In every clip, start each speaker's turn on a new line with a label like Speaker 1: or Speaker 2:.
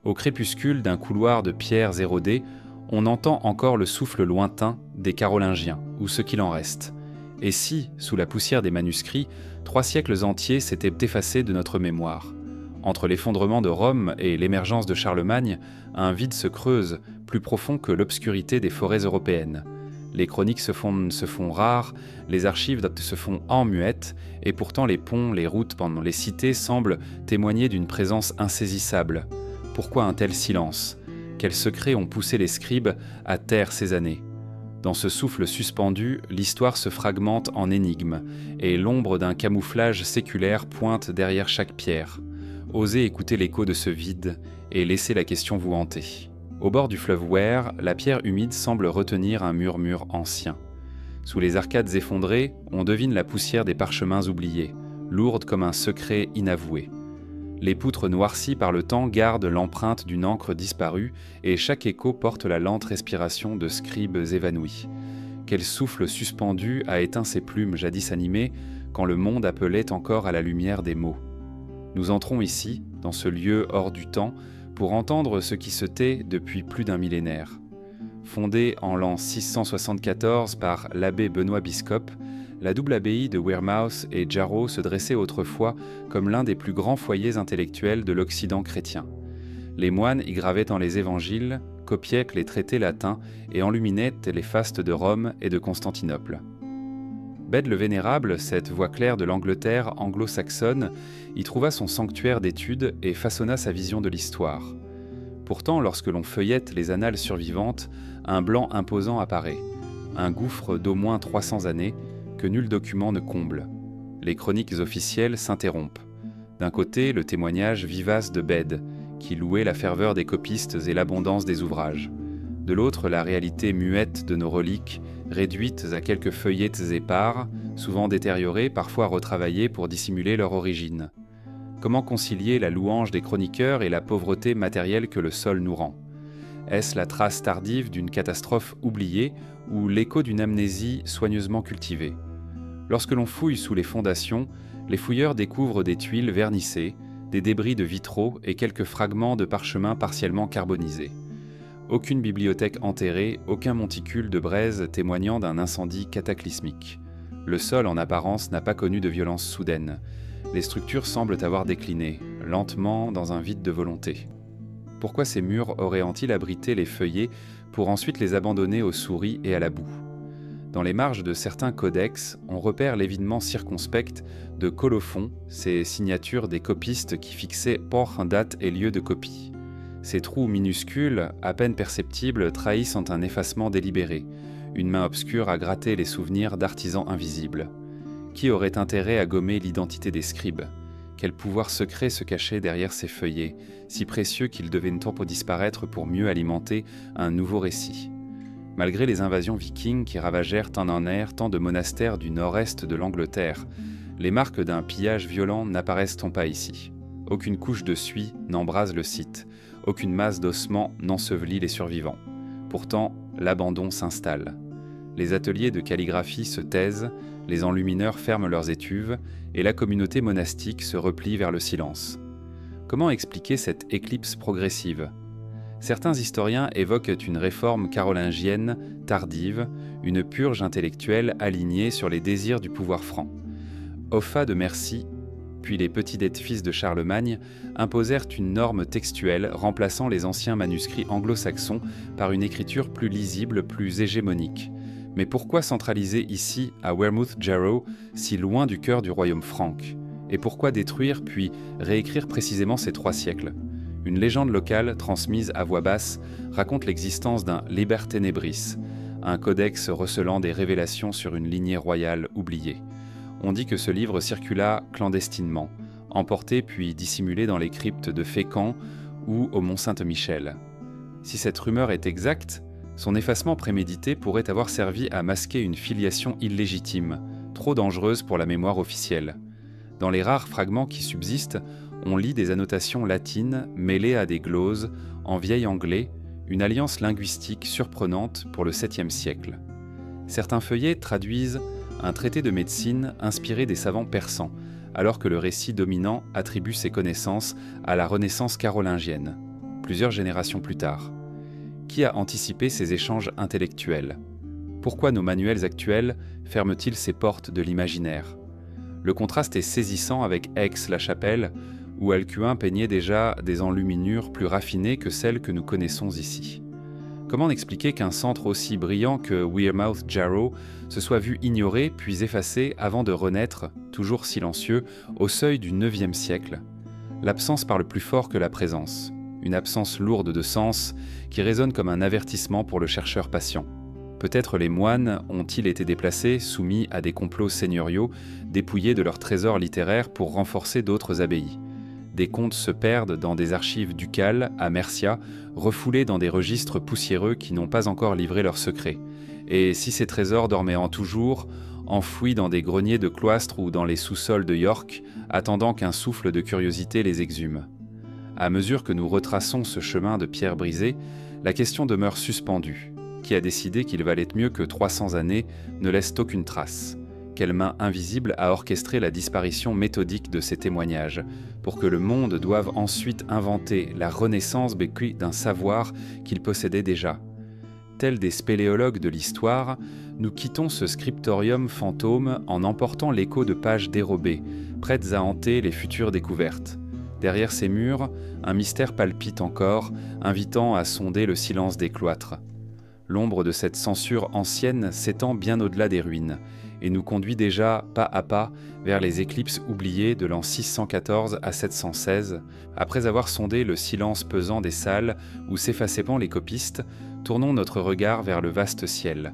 Speaker 1: Au crépuscule d'un couloir de pierres érodées, on entend encore le souffle lointain des Carolingiens, ou ce qu'il en reste. Et si, sous la poussière des manuscrits, 3 siècles entiers s'étaient effacés de notre mémoire? Entre l'effondrement de Rome et l'émergence de Charlemagne, un vide se creuse, plus profond que l'obscurité des forêts européennes. Les chroniques se font rares, les archives se font emmuettes, et pourtant les ponts, les routes pendant les cités semblent témoigner d'une présence insaisissable. Pourquoi un tel silence? Quels secrets ont poussé les scribes à taire ces années? Dans ce souffle suspendu, l'histoire se fragmente en énigmes, et l'ombre d'un camouflage séculaire pointe derrière chaque pierre. Osez écouter l'écho de ce vide, et laissez la question vous hanter. Au bord du fleuve Wear, la pierre humide semble retenir un murmure ancien. Sous les arcades effondrées, on devine la poussière des parchemins oubliés, lourde comme un secret inavoué. Les poutres noircies par le temps gardent l'empreinte d'une encre disparue, et chaque écho porte la lente respiration de scribes évanouis. Quel souffle suspendu a éteint ces plumes jadis animées, quand le monde appelait encore à la lumière des mots. Nous entrons ici, dans ce lieu hors du temps, pour entendre ce qui se tait depuis plus d'un millénaire. Fondée en l'an 674 par l'abbé Benoît Biscop, la double abbaye de Wearmouth et Jarrow se dressait autrefois comme l'un des plus grands foyers intellectuels de l'Occident chrétien. Les moines y gravaient dans les évangiles, copiaient les traités latins et enluminaient les fastes de Rome et de Constantinople. Bède le Vénérable, cette voix claire de l'Angleterre anglo-saxonne, y trouva son sanctuaire d'études et façonna sa vision de l'histoire. Pourtant, lorsque l'on feuillette les annales survivantes, un blanc imposant apparaît, un gouffre d'au moins 300 années que nul document ne comble. Les chroniques officielles s'interrompent. D'un côté, le témoignage vivace de Bède, qui louait la ferveur des copistes et l'abondance des ouvrages. De l'autre, la réalité muette de nos reliques, réduites à quelques feuillettes épars, souvent détériorées, parfois retravaillées pour dissimuler leur origine. Comment concilier la louange des chroniqueurs et la pauvreté matérielle que le sol nous rend? Est-ce la trace tardive d'une catastrophe oubliée ou l'écho d'une amnésie soigneusement cultivée? Lorsque l'on fouille sous les fondations, les fouilleurs découvrent des tuiles vernissées, des débris de vitraux et quelques fragments de parchemin partiellement carbonisés. Aucune bibliothèque enterrée, aucun monticule de braise témoignant d'un incendie cataclysmique. Le sol, en apparence, n'a pas connu de violence soudaine. Les structures semblent avoir décliné, lentement dans un vide de volonté. Pourquoi ces murs auraient-ils abrité les feuillets pour ensuite les abandonner aux souris et à la boue? Dans les marges de certains codex, on repère l'évidement circonspect de colophons, ces signatures des copistes qui fixaient port, date et lieu de copie. Ces trous minuscules, à peine perceptibles, trahissent un effacement délibéré, une main obscure à gratter les souvenirs d'artisans invisibles. Qui aurait intérêt à gommer l'identité des scribes? Quel pouvoir secret se cachait derrière ces feuillets, si précieux qu'ils devaient disparaître pour mieux alimenter un nouveau récit? Malgré les invasions vikings qui ravagèrent tant en air tant de monastères du nord-est de l'Angleterre, les marques d'un pillage violent n'apparaissent-ont pas ici. Aucune couche de suie n'embrase le site, aucune masse d'ossements n'ensevelit les survivants. Pourtant, l'abandon s'installe. Les ateliers de calligraphie se taisent, les enlumineurs ferment leurs étuves, et la communauté monastique se replie vers le silence. Comment expliquer cette éclipse progressive? Certains historiens évoquent une réforme carolingienne tardive, une purge intellectuelle alignée sur les désirs du pouvoir franc. Offa de Mercie, puis les petits fils de Charlemagne, imposèrent une norme textuelle remplaçant les anciens manuscrits anglo-saxons par une écriture plus lisible, plus hégémonique. Mais pourquoi centraliser ici, à Wearmouth Jarrow, si loin du cœur du royaume franc? Et pourquoi détruire puis réécrire précisément ces 3 siècles? Une légende locale, transmise à voix basse, raconte l'existence d'un Liber Tenebris, un codex recelant des révélations sur une lignée royale oubliée. On dit que ce livre circula clandestinement, emporté puis dissimulé dans les cryptes de Fécamp ou au Mont-Saint-Michel. Si cette rumeur est exacte, son effacement prémédité pourrait avoir servi à masquer une filiation illégitime, trop dangereuse pour la mémoire officielle. Dans les rares fragments qui subsistent, on lit des annotations latines mêlées à des gloses, en vieil anglais, une alliance linguistique surprenante pour le 7e siècle. Certains feuillets traduisent un traité de médecine inspiré des savants persans, alors que le récit dominant attribue ses connaissances à la Renaissance carolingienne. plusieurs générations plus tard. Qui a anticipé ces échanges intellectuels? Pourquoi nos manuels actuels ferment-ils ces portes de l'imaginaire? Le contraste est saisissant avec Aix-la-Chapelle, où Alcuin peignait déjà des enluminures plus raffinées que celles que nous connaissons ici. Comment expliquer qu'un centre aussi brillant que Wearmouth Jarrow se soit vu ignoré puis effacé avant de renaître, toujours silencieux, au seuil du IXe siècle? L'absence parle plus fort que la présence, une absence lourde de sens qui résonne comme un avertissement pour le chercheur patient. Peut-être les moines ont-ils été déplacés, soumis à des complots seigneuriaux, dépouillés de leurs trésors littéraires pour renforcer d'autres abbayes. Des contes se perdent dans des archives ducales à Mercia, refoulés dans des registres poussiéreux qui n'ont pas encore livré leurs secrets. Et si ces trésors dormaient en toujours, enfouis dans des greniers de cloîtres ou dans les sous-sols de York, attendant qu'un souffle de curiosité les exhume. À mesure que nous retraçons ce chemin de pierre brisée, la question demeure suspendue. Qui a décidé qu'il valait mieux que 300 années ne laissent aucune trace? Quelle main invisible a orchestré la disparition méthodique de ces témoignages, pour que le monde doive ensuite inventer la renaissance béquille d'un savoir qu'il possédait déjà? Tels des spéléologues de l'histoire, nous quittons ce scriptorium fantôme en emportant l'écho de pages dérobées, prêtes à hanter les futures découvertes. Derrière ces murs, un mystère palpite encore, invitant à sonder le silence des cloîtres. L'ombre de cette censure ancienne s'étend bien au-delà des ruines, et nous conduit déjà, pas à pas, vers les éclipses oubliées de l'an 614 à 716, après avoir sondé le silence pesant des salles où s'effaçaient les copistes, tournons notre regard vers le vaste ciel.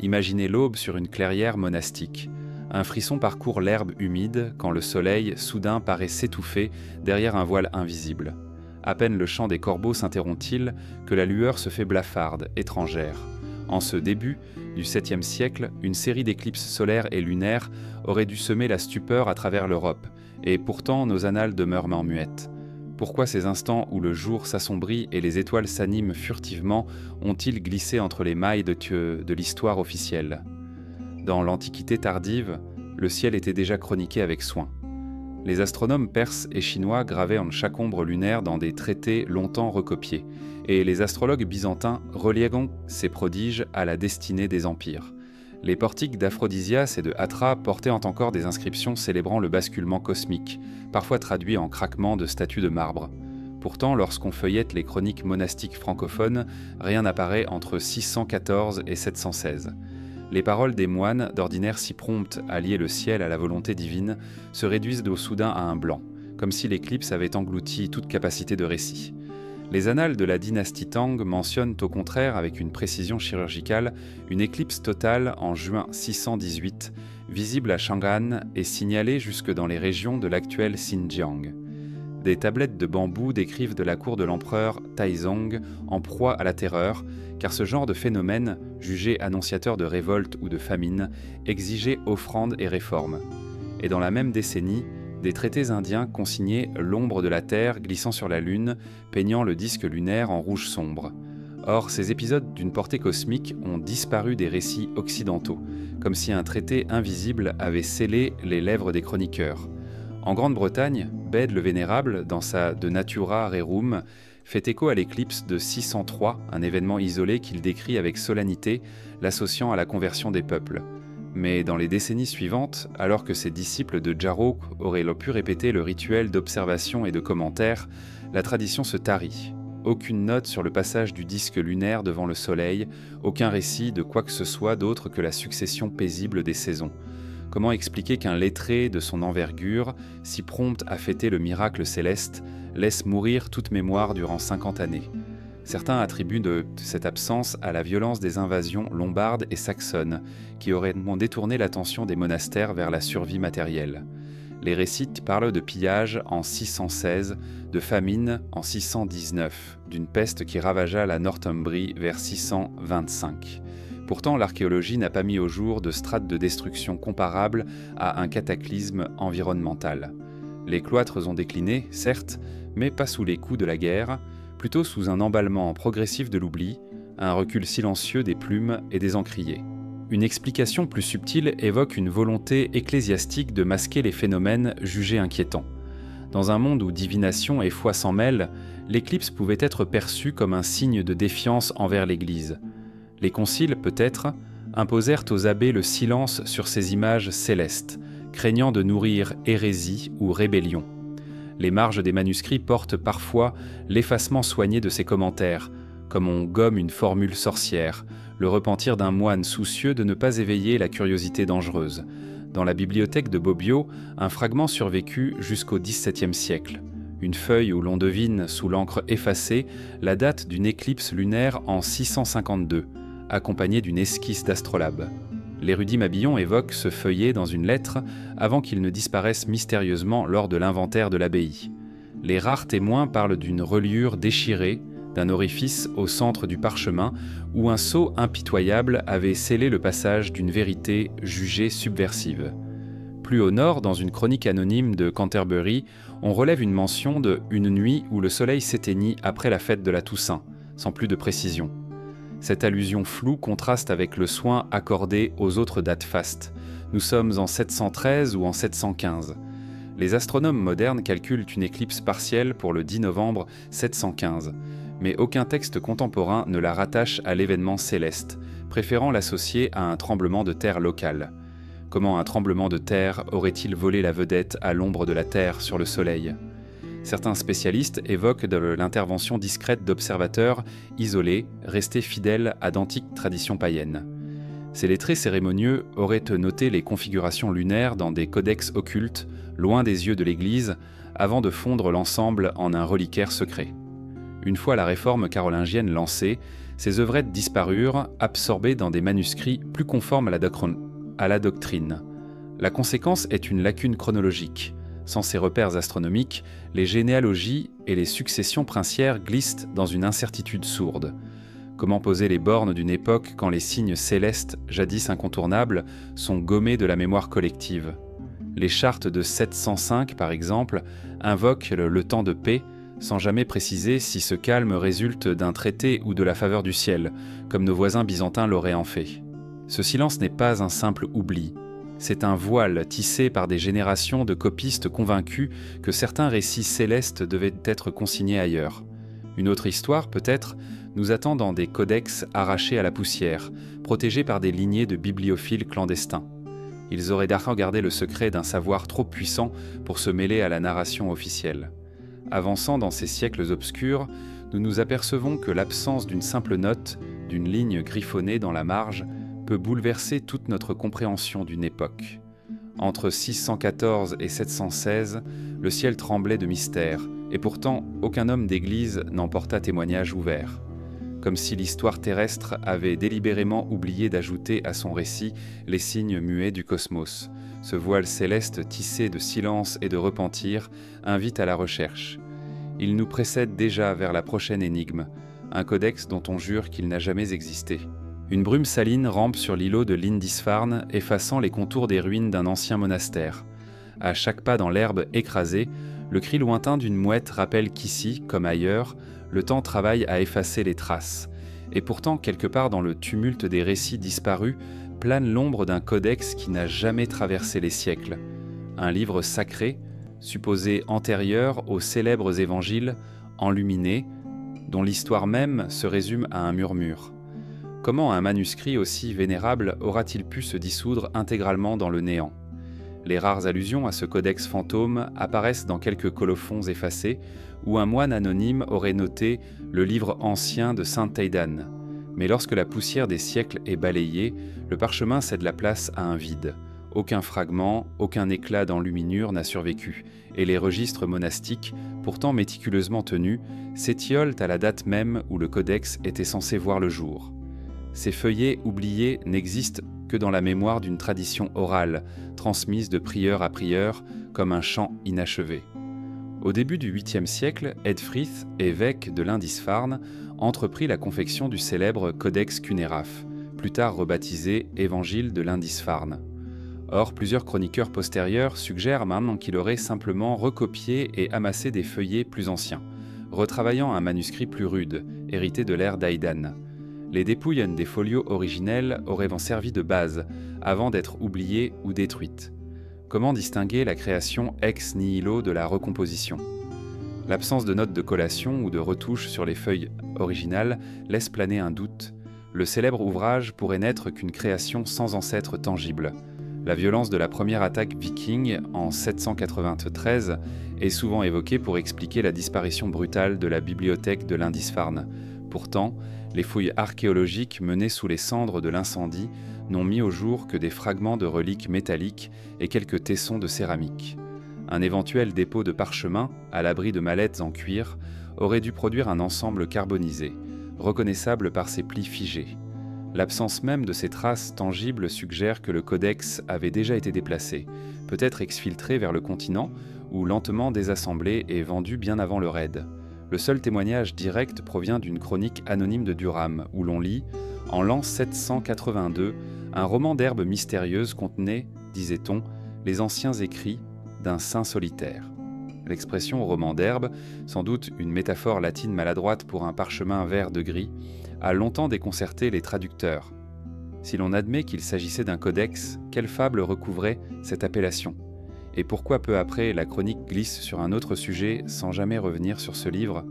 Speaker 1: Imaginez l'aube sur une clairière monastique. Un frisson parcourt l'herbe humide quand le soleil, soudain, paraît s'étouffer derrière un voile invisible. À peine le chant des corbeaux s'interrompt-il que la lueur se fait blafarde, étrangère. En ce début du 7e siècle, une série d'éclipses solaires et lunaires aurait dû semer la stupeur à travers l'Europe, et pourtant nos annales demeurent muettes. Pourquoi ces instants où le jour s'assombrit et les étoiles s'animent furtivement ont-ils glissé entre les mailles de l'histoire officielle? Dans l'Antiquité tardive, le ciel était déjà chroniqué avec soin. Les astronomes perses et chinois gravaient en chaque ombre lunaire dans des traités longtemps recopiés, et les astrologues byzantins reliaient ces prodiges à la destinée des empires. Les portiques d'Aphrodisias et de Hatra portaient encore des inscriptions célébrant le basculement cosmique, parfois traduits en craquements de statues de marbre. Pourtant, lorsqu'on feuillette les chroniques monastiques francophones, rien n'apparaît entre 614 et 716. Les paroles des moines, d'ordinaire si promptes à lier le ciel à la volonté divine, se réduisent au soudain à un blanc, comme si l'éclipse avait englouti toute capacité de récit. Les annales de la dynastie Tang mentionnent au contraire, avec une précision chirurgicale, une éclipse totale en juin 618, visible à Chang'an et signalée jusque dans les régions de l'actuel Xinjiang. Des tablettes de bambou décrivent de la cour de l'empereur Taizong en proie à la terreur, car ce genre de phénomène, jugé annonciateur de révolte ou de famine, exigeait offrandes et réformes. Et dans la même décennie, des traités indiens consignaient l'ombre de la Terre glissant sur la Lune, peignant le disque lunaire en rouge sombre. Or, ces épisodes d'une portée cosmique ont disparu des récits occidentaux, comme si un traité invisible avait scellé les lèvres des chroniqueurs. En Grande-Bretagne, Bède le Vénérable, dans sa De Natura Rerum, fait écho à l'éclipse de 603, un événement isolé qu'il décrit avec solennité, l'associant à la conversion des peuples. Mais dans les décennies suivantes, alors que ses disciples de Jarrow auraient pu répéter le rituel d'observation et de commentaire, la tradition se tarit. Aucune note sur le passage du disque lunaire devant le soleil, aucun récit de quoi que ce soit d'autre que la succession paisible des saisons. Comment expliquer qu'un lettré de son envergure, si prompt à fêter le miracle céleste, laisse mourir toute mémoire durant 50 années? Certains attribuent de cette absence à la violence des invasions lombardes et saxonnes, qui auraient détourné l'attention des monastères vers la survie matérielle. Les récits parlent de pillages en 616, de famine en 619, d'une peste qui ravagea la Northumbrie vers 625. Pourtant, l'archéologie n'a pas mis au jour de strates de destruction comparables à un cataclysme environnemental. Les cloîtres ont décliné, certes, mais pas sous les coups de la guerre, plutôt sous un emballement progressif de l'oubli, un recul silencieux des plumes et des encriers. Une explication plus subtile évoque une volonté ecclésiastique de masquer les phénomènes jugés inquiétants. Dans un monde où divination et foi s'en mêlent, l'éclipse pouvait être perçue comme un signe de défiance envers l'Église. Les conciles, peut-être, imposèrent aux abbés le silence sur ces images célestes, craignant de nourrir hérésie ou rébellion. Les marges des manuscrits portent parfois l'effacement soigné de ces commentaires, comme on gomme une formule sorcière, le repentir d'un moine soucieux de ne pas éveiller la curiosité dangereuse. Dans la bibliothèque de Bobbio, un fragment survécut jusqu'au XVIIe siècle. Une feuille où l'on devine, sous l'encre effacée, la date d'une éclipse lunaire en 652, accompagnée d'une esquisse d'astrolabe. L'érudit Mabillon évoque ce feuillet dans une lettre avant qu'il ne disparaisse mystérieusement lors de l'inventaire de l'abbaye. Les rares témoins parlent d'une reliure déchirée, d'un orifice au centre du parchemin où un sceau impitoyable avait scellé le passage d'une vérité jugée subversive. Plus au nord, dans une chronique anonyme de Canterbury, on relève une mention de « une nuit où le soleil s'éteignit après la fête de la Toussaint », sans plus de précision. Cette allusion floue contraste avec le soin accordé aux autres dates fastes. Nous sommes en 713 ou en 715. Les astronomes modernes calculent une éclipse partielle pour le 10 novembre 715, mais aucun texte contemporain ne la rattache à l'événement céleste, préférant l'associer à un tremblement de terre local. Comment un tremblement de terre aurait-il volé la vedette à l'ombre de la Terre sur le Soleil ? Certains spécialistes évoquent de l'intervention discrète d'observateurs isolés, restés fidèles à d'antiques traditions païennes. Ces lettrés cérémonieux auraient noté les configurations lunaires dans des codex occultes, loin des yeux de l'Église, avant de fondre l'ensemble en un reliquaire secret. Une fois la réforme carolingienne lancée, ces œuvrettes disparurent, absorbées dans des manuscrits plus conformes à la doctrine. La conséquence est une lacune chronologique. Sans ces repères astronomiques, les généalogies et les successions princières glissent dans une incertitude sourde. Comment poser les bornes d'une époque quand les signes célestes, jadis incontournables, sont gommés de la mémoire collective ? Les chartes de 705, par exemple, invoquent le temps de paix, sans jamais préciser si ce calme résulte d'un traité ou de la faveur du ciel, comme nos voisins byzantins l'auraient en fait. Ce silence n'est pas un simple oubli. C'est un voile tissé par des générations de copistes convaincus que certains récits célestes devaient être consignés ailleurs. Une autre histoire, peut-être, nous attend dans des codex arrachés à la poussière, protégés par des lignées de bibliophiles clandestins. Ils auraient d'accord gardé le secret d'un savoir trop puissant pour se mêler à la narration officielle. Avançant dans ces siècles obscurs, nous nous apercevons que l'absence d'une simple note, d'une ligne griffonnée dans la marge, peut bouleverser toute notre compréhension d'une époque. Entre 614 et 716, le ciel tremblait de mystère, et pourtant aucun homme d'église n'en porta témoignage ouvert. Comme si l'histoire terrestre avait délibérément oublié d'ajouter à son récit les signes muets du cosmos. Ce voile céleste tissé de silence et de repentir invite à la recherche. Il nous précède déjà vers la prochaine énigme, un codex dont on jure qu'il n'a jamais existé. Une brume saline rampe sur l'îlot de Lindisfarne, effaçant les contours des ruines d'un ancien monastère. À chaque pas dans l'herbe écrasée, le cri lointain d'une mouette rappelle qu'ici, comme ailleurs, le temps travaille à effacer les traces. Et pourtant, quelque part dans le tumulte des récits disparus, plane l'ombre d'un codex qui n'a jamais traversé les siècles. Un livre sacré, supposé antérieur aux célèbres évangiles, enluminés, dont l'histoire même se résume à un murmure. Comment un manuscrit aussi vénérable aura-t-il pu se dissoudre intégralement dans le néant ? Les rares allusions à ce codex fantôme apparaissent dans quelques colophons effacés, où un moine anonyme aurait noté le livre ancien de Sainte Thédane. Mais lorsque la poussière des siècles est balayée, le parchemin cède la place à un vide. Aucun fragment, aucun éclat d'enluminure n'a survécu, et les registres monastiques, pourtant méticuleusement tenus, s'étiolent à la date même où le codex était censé voir le jour. Ces feuillets oubliés n'existent que dans la mémoire d'une tradition orale, transmise de prieur à prieur, comme un chant inachevé. Au début du 8e siècle, Edfrith, évêque de Lindisfarne, entreprit la confection du célèbre Codex Cunéraphe, plus tard rebaptisé Évangile de Lindisfarne. Or, plusieurs chroniqueurs postérieurs suggèrent maintenant qu'il aurait simplement recopié et amassé des feuillets plus anciens, retravaillant un manuscrit plus rude, hérité de l'ère d'Aïdan. Les dépouilles des folios originels auraient servi de base, avant d'être oubliées ou détruites. Comment distinguer la création ex nihilo de la recomposition? L'absence de notes de collation ou de retouches sur les feuilles originales laisse planer un doute. Le célèbre ouvrage pourrait n'être qu'une création sans ancêtre tangible. La violence de la première attaque viking en 793 est souvent évoquée pour expliquer la disparition brutale de la bibliothèque de Lindisfarne. Pourtant, les fouilles archéologiques menées sous les cendres de l'incendie n'ont mis au jour que des fragments de reliques métalliques et quelques tessons de céramique. Un éventuel dépôt de parchemin, à l'abri de mallettes en cuir, aurait dû produire un ensemble carbonisé, reconnaissable par ses plis figés. L'absence même de ces traces tangibles suggère que le codex avait déjà été déplacé, peut-être exfiltré vers le continent, ou lentement désassemblé et vendu bien avant le raid. Le seul témoignage direct provient d'une chronique anonyme de Durham, où l'on lit « En l'an 782, un roman d'herbe mystérieuse contenait, disait-on, les anciens écrits d'un saint solitaire ». L'expression roman d'herbe, sans doute une métaphore latine maladroite pour un parchemin vert de gris, a longtemps déconcerté les traducteurs. Si l'on admet qu'il s'agissait d'un codex, quelle fable recouvrait cette appellation? Et pourquoi peu après la chronique glisse sur un autre sujet sans jamais revenir sur ce livre?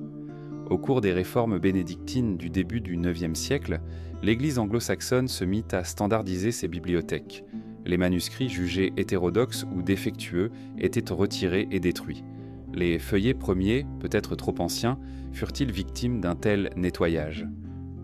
Speaker 1: Au cours des réformes bénédictines du début du IXe siècle, l'Église anglo-saxonne se mit à standardiser ses bibliothèques. Les manuscrits jugés hétérodoxes ou défectueux étaient retirés et détruits. Les feuillets premiers, peut-être trop anciens, furent-ils victimes d'un tel nettoyage?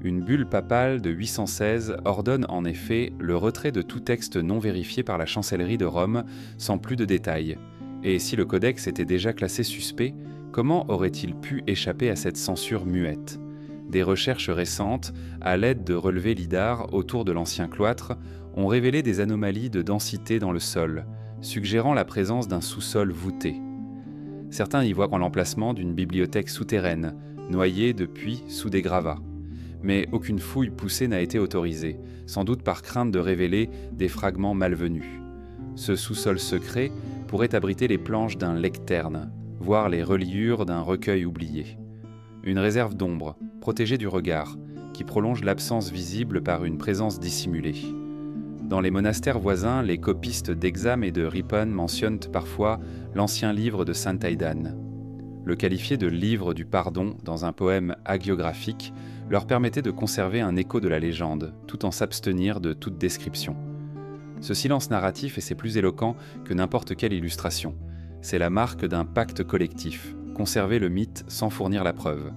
Speaker 1: Une bulle papale de 816 ordonne en effet le retrait de tout texte non vérifié par la chancellerie de Rome sans plus de détails. Et si le codex était déjà classé suspect, comment aurait-il pu échapper à cette censure muette? Des recherches récentes, à l'aide de relevés lidar autour de l'ancien cloître, ont révélé des anomalies de densité dans le sol, suggérant la présence d'un sous-sol voûté. Certains y voient l'emplacement d'une bibliothèque souterraine, noyée depuis sous des gravats. Mais aucune fouille poussée n'a été autorisée, sans doute par crainte de révéler des fragments malvenus. Ce sous-sol secret pourrait abriter les planches d'un lecterne, voire les reliures d'un recueil oublié. Une réserve d'ombre, protégée du regard, qui prolonge l'absence visible par une présence dissimulée. Dans les monastères voisins, les copistes d'Exam et de Ripon mentionnent parfois l'ancien livre de Saint Aidan. Le qualifier de livre du pardon dans un poème hagiographique leur permettait de conserver un écho de la légende, tout en s'abstenir de toute description. Ce silence narratif est plus éloquent que n'importe quelle illustration. C'est la marque d'un pacte collectif, conserver le mythe sans fournir la preuve.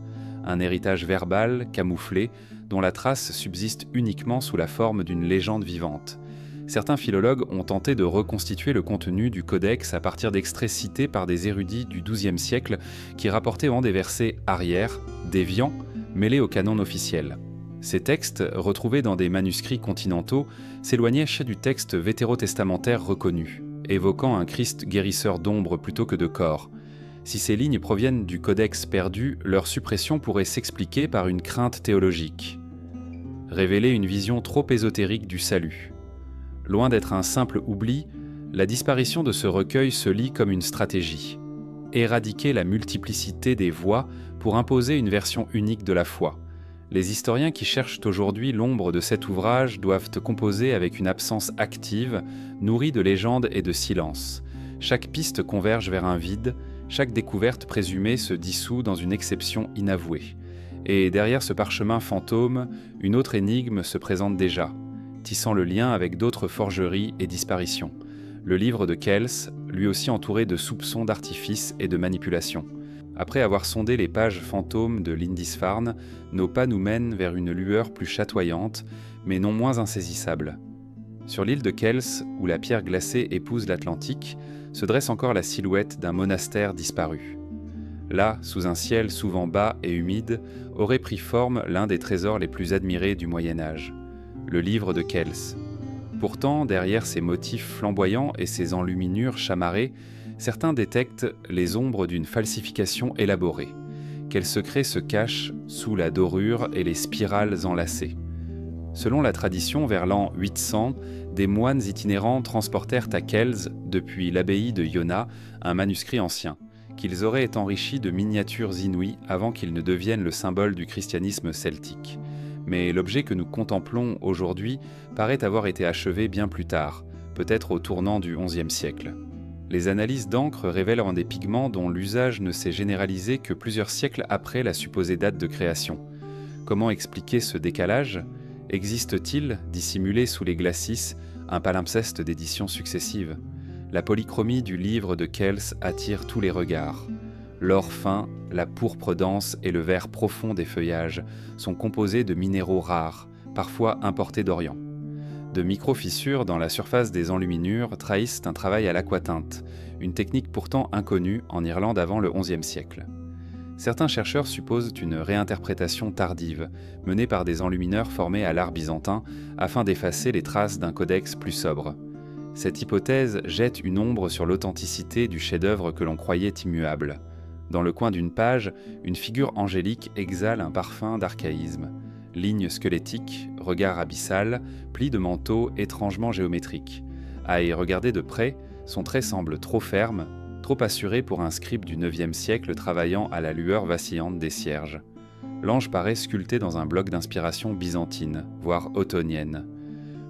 Speaker 1: Un héritage verbal, camouflé, dont la trace subsiste uniquement sous la forme d'une légende vivante. Certains philologues ont tenté de reconstituer le contenu du codex à partir d'extraits cités par des érudits du XIIe siècle qui rapportaient des versets arrière, déviants, mêlés au canon officiel. Ces textes, retrouvés dans des manuscrits continentaux, s'éloignaient du texte vétérotestamentaire reconnu, évoquant un Christ guérisseur d'ombre plutôt que de corps. Si ces lignes proviennent du codex perdu, leur suppression pourrait s'expliquer par une crainte théologique. Révéler une vision trop ésotérique du salut. Loin d'être un simple oubli, la disparition de ce recueil se lit comme une stratégie. Éradiquer la multiplicité des voix pour imposer une version unique de la foi. Les historiens qui cherchent aujourd'hui l'ombre de cet ouvrage doivent composer avec une absence active, nourrie de légendes et de silences. Chaque piste converge vers un vide, chaque découverte présumée se dissout dans une exception inavouée. Et derrière ce parchemin fantôme, une autre énigme se présente déjà, tissant le lien avec d'autres forgeries et disparitions. Le livre de Kells, lui aussi entouré de soupçons d'artifice et de manipulation. Après avoir sondé les pages fantômes de Lindisfarne, nos pas nous mènent vers une lueur plus chatoyante, mais non moins insaisissable. Sur l'île de Kells, où la pierre glacée épouse l'Atlantique, se dresse encore la silhouette d'un monastère disparu. Là, sous un ciel souvent bas et humide, aurait pris forme l'un des trésors les plus admirés du Moyen-Âge, le livre de Kells. Pourtant, derrière ces motifs flamboyants et ces enluminures chamarrées, certains détectent les ombres d'une falsification élaborée. Quel secret se cache sous la dorure et les spirales enlacées? Selon la tradition, vers l'an 800, des moines itinérants transportèrent à Kells, depuis l'abbaye de Iona, un manuscrit ancien, qu'ils auraient enrichi de miniatures inouïes avant qu'il ne devienne le symbole du christianisme celtique. Mais l'objet que nous contemplons aujourd'hui paraît avoir été achevé bien plus tard, peut-être au tournant du XIe siècle. Les analyses d'encre révèlent des pigments dont l'usage ne s'est généralisé que plusieurs siècles après la supposée date de création. Comment expliquer ce décalage ? Existe-t-il, dissimulé sous les glacis, un palimpseste d'éditions successives ? La polychromie du livre de Kells attire tous les regards. L'or fin, la pourpre dense et le vert profond des feuillages sont composés de minéraux rares, parfois importés d'Orient. De micro-fissures dans la surface des enluminures trahissent un travail à l'aquatinte, une technique pourtant inconnue en Irlande avant le XIe siècle. Certains chercheurs supposent une réinterprétation tardive, menée par des enlumineurs formés à l'art byzantin afin d'effacer les traces d'un codex plus sobre. Cette hypothèse jette une ombre sur l'authenticité du chef-d'œuvre que l'on croyait immuable. Dans le coin d'une page, une figure angélique exhale un parfum d'archaïsme. Lignes squelettiques, regard abyssal, plis de manteau étrangement géométriques. À y regarder de près, son trait semble trop ferme, trop assuré pour un scribe du IXe siècle travaillant à la lueur vacillante des cierges. L'ange paraît sculpté dans un bloc d'inspiration byzantine, voire ottonienne.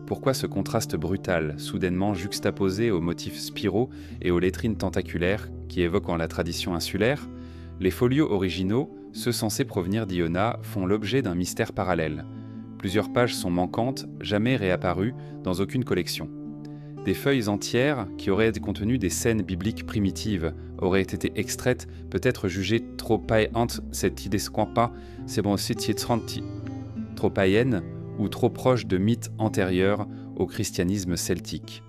Speaker 1: Pourquoi ce contraste brutal, soudainement juxtaposé aux motifs spiraux et aux lettrines tentaculaires qui évoquent la tradition insulaire ? Les folios originaux, ceux censés provenir d'Iona, font l'objet d'un mystère parallèle. Plusieurs pages sont manquantes, jamais réapparues dans aucune collection. Des feuilles entières, qui auraient contenu des scènes bibliques primitives, auraient été extraites, peut-être jugées trop païennes, cette idée pas, c'est bon aussi trop païennes, ou trop proches de mythes antérieurs au christianisme celtique.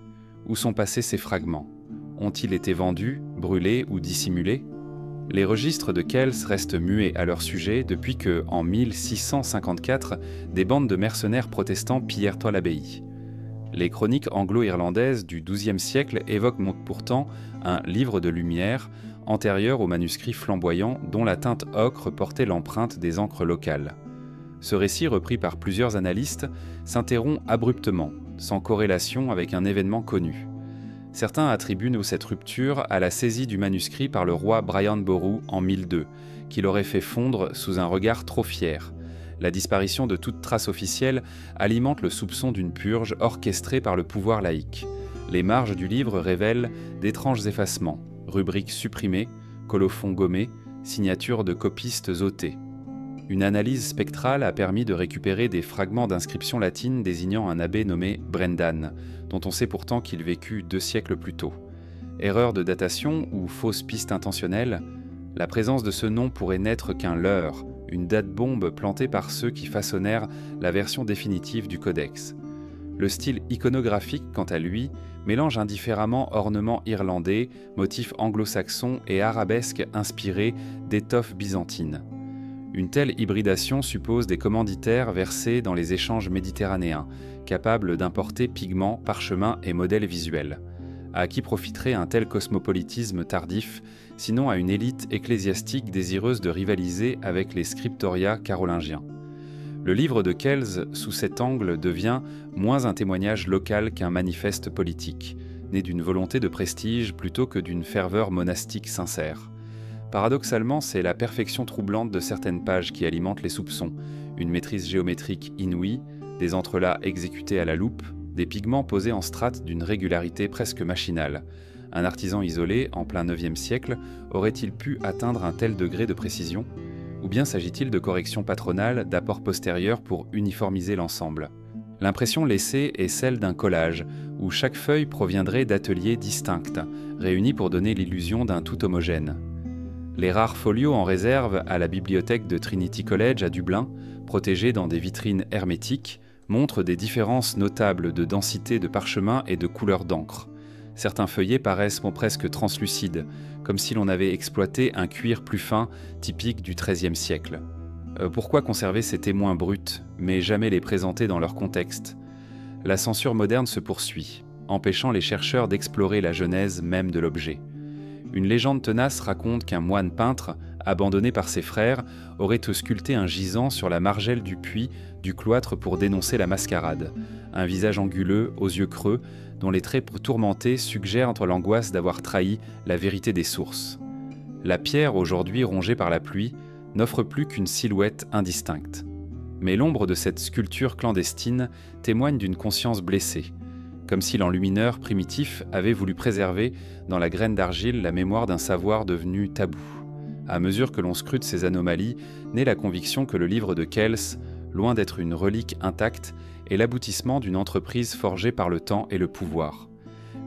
Speaker 1: Où sont passés ces fragments ? Ont-ils été vendus, brûlés ou dissimulés ? Les registres de Kells restent muets à leur sujet depuis que, en 1654, des bandes de mercenaires protestants pillèrent l'abbaye. Les chroniques anglo-irlandaises du XIIe siècle évoquent pourtant un « livre de lumière » antérieur aux manuscrits flamboyants dont la teinte ocre portait l'empreinte des encres locales. Ce récit, repris par plusieurs annalistes, s'interrompt abruptement, sans corrélation avec un événement connu. Certains attribuent cette rupture à la saisie du manuscrit par le roi Brian Boru en 1002, qui l'aurait fait fondre sous un regard trop fier. La disparition de toute trace officielle alimente le soupçon d'une purge orchestrée par le pouvoir laïque. Les marges du livre révèlent d'étranges effacements, rubriques supprimées, colophons gommés, signatures de copistes ôtées. Une analyse spectrale a permis de récupérer des fragments d'inscriptions latines désignant un abbé nommé Brendan, dont on sait pourtant qu'il vécut 2 siècles plus tôt. Erreur de datation ou fausse piste intentionnelle, la présence de ce nom pourrait n'être qu'un leurre, une date bombe plantée par ceux qui façonnèrent la version définitive du codex. Le style iconographique, quant à lui, mélange indifféremment ornements irlandais, motifs anglo-saxons et arabesques inspirés d'étoffes byzantines. Une telle hybridation suppose des commanditaires versés dans les échanges méditerranéens, capables d'importer pigments, parchemins et modèles visuels. À qui profiterait un tel cosmopolitisme tardif, sinon à une élite ecclésiastique désireuse de rivaliser avec les scriptoria carolingiens. Le livre de Kells, sous cet angle, devient moins un témoignage local qu'un manifeste politique, né d'une volonté de prestige plutôt que d'une ferveur monastique sincère. Paradoxalement, c'est la perfection troublante de certaines pages qui alimente les soupçons, une maîtrise géométrique inouïe, des entrelacs exécutés à la loupe, des pigments posés en strates d'une régularité presque machinale. Un artisan isolé, en plein IXe siècle, aurait-il pu atteindre un tel degré de précision ? Ou bien s'agit-il de corrections patronales, d'apports postérieurs pour uniformiser l'ensemble ? L'impression laissée est celle d'un collage, où chaque feuille proviendrait d'ateliers distincts, réunis pour donner l'illusion d'un tout homogène. Les rares folios en réserve à la bibliothèque de Trinity College à Dublin, protégés dans des vitrines hermétiques, montrent des différences notables de densité de parchemin et de couleur d'encre. Certains feuillets paraissent presque translucides, comme si l'on avait exploité un cuir plus fin, typique du XIIIe siècle. Pourquoi conserver ces témoins bruts, mais jamais les présenter dans leur contexte ? La censure moderne se poursuit, empêchant les chercheurs d'explorer la genèse même de l'objet. Une légende tenace raconte qu'un moine peintre, abandonné par ses frères, aurait sculpté un gisant sur la margelle du puits du cloître pour dénoncer la mascarade. Un visage anguleux, aux yeux creux, dont les traits tourmentés suggèrent l'angoisse d'avoir trahi la vérité des sources. La pierre, aujourd'hui rongée par la pluie, n'offre plus qu'une silhouette indistincte. Mais l'ombre de cette sculpture clandestine témoigne d'une conscience blessée. comme si l'enlumineur primitif avait voulu préserver dans la graine d'argile la mémoire d'un savoir devenu tabou. À mesure que l'on scrute ces anomalies, naît la conviction que le livre de Kells, loin d'être une relique intacte, est l'aboutissement d'une entreprise forgée par le temps et le pouvoir.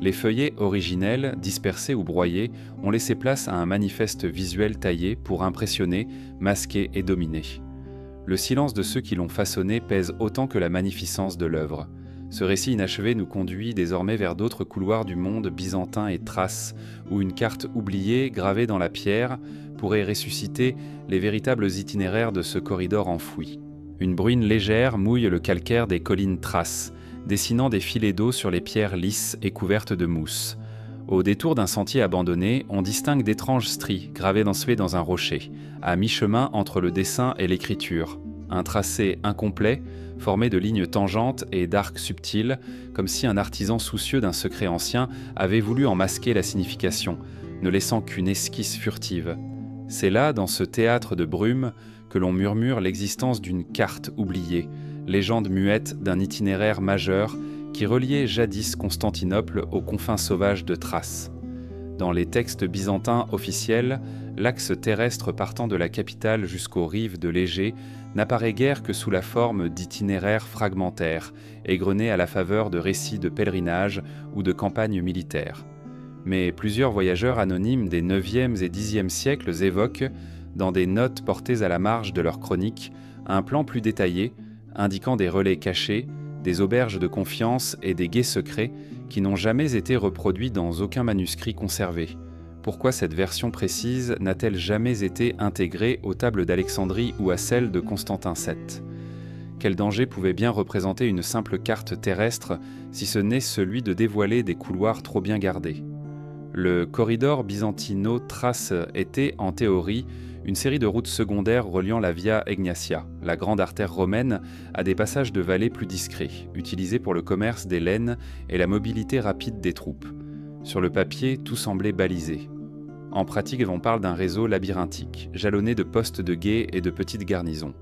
Speaker 1: Les feuillets originels, dispersés ou broyés, ont laissé place à un manifeste visuel taillé pour impressionner, masquer et dominer. Le silence de ceux qui l'ont façonné pèse autant que la magnificence de l'œuvre. Ce récit inachevé nous conduit désormais vers d'autres couloirs du monde byzantin et thrace, où une carte oubliée, gravée dans la pierre, pourrait ressusciter les véritables itinéraires de ce corridor enfoui. Une bruine légère mouille le calcaire des collines thraces, dessinant des filets d'eau sur les pierres lisses et couvertes de mousse. Au détour d'un sentier abandonné, on distingue d'étranges stries gravées dans un rocher, à mi-chemin entre le dessin et l'écriture. Un tracé incomplet, formé de lignes tangentes et d'arcs subtils, comme si un artisan soucieux d'un secret ancien avait voulu en masquer la signification, ne laissant qu'une esquisse furtive. C'est là, dans ce théâtre de brume, que l'on murmure l'existence d'une carte oubliée, légende muette d'un itinéraire majeur qui reliait jadis Constantinople aux confins sauvages de Thrace. Dans les textes byzantins officiels, l'axe terrestre partant de la capitale jusqu'aux rives de l'Égée n'apparaît guère que sous la forme d'itinéraires fragmentaires, égrenés à la faveur de récits de pèlerinage ou de campagnes militaires. Mais plusieurs voyageurs anonymes des 9e et 10e siècles évoquent, dans des notes portées à la marge de leurs chroniques, un plan plus détaillé, indiquant des relais cachés, des auberges de confiance et des guets secrets qui n'ont jamais été reproduits dans aucun manuscrit conservé. Pourquoi cette version précise n'a-t-elle jamais été intégrée aux tables d'Alexandrie ou à celles de Constantin VII ? Quel danger pouvait bien représenter une simple carte terrestre si ce n'est celui de dévoiler des couloirs trop bien gardés ? Le corridor byzantino-thrace était, en théorie, une série de routes secondaires reliant la Via Egnatia, la grande artère romaine, à des passages de vallées plus discrets, utilisés pour le commerce des laines et la mobilité rapide des troupes. Sur le papier, tout semblait balisé. En pratique, on parle d'un réseau labyrinthique, jalonné de postes de guet et de petites garnisons.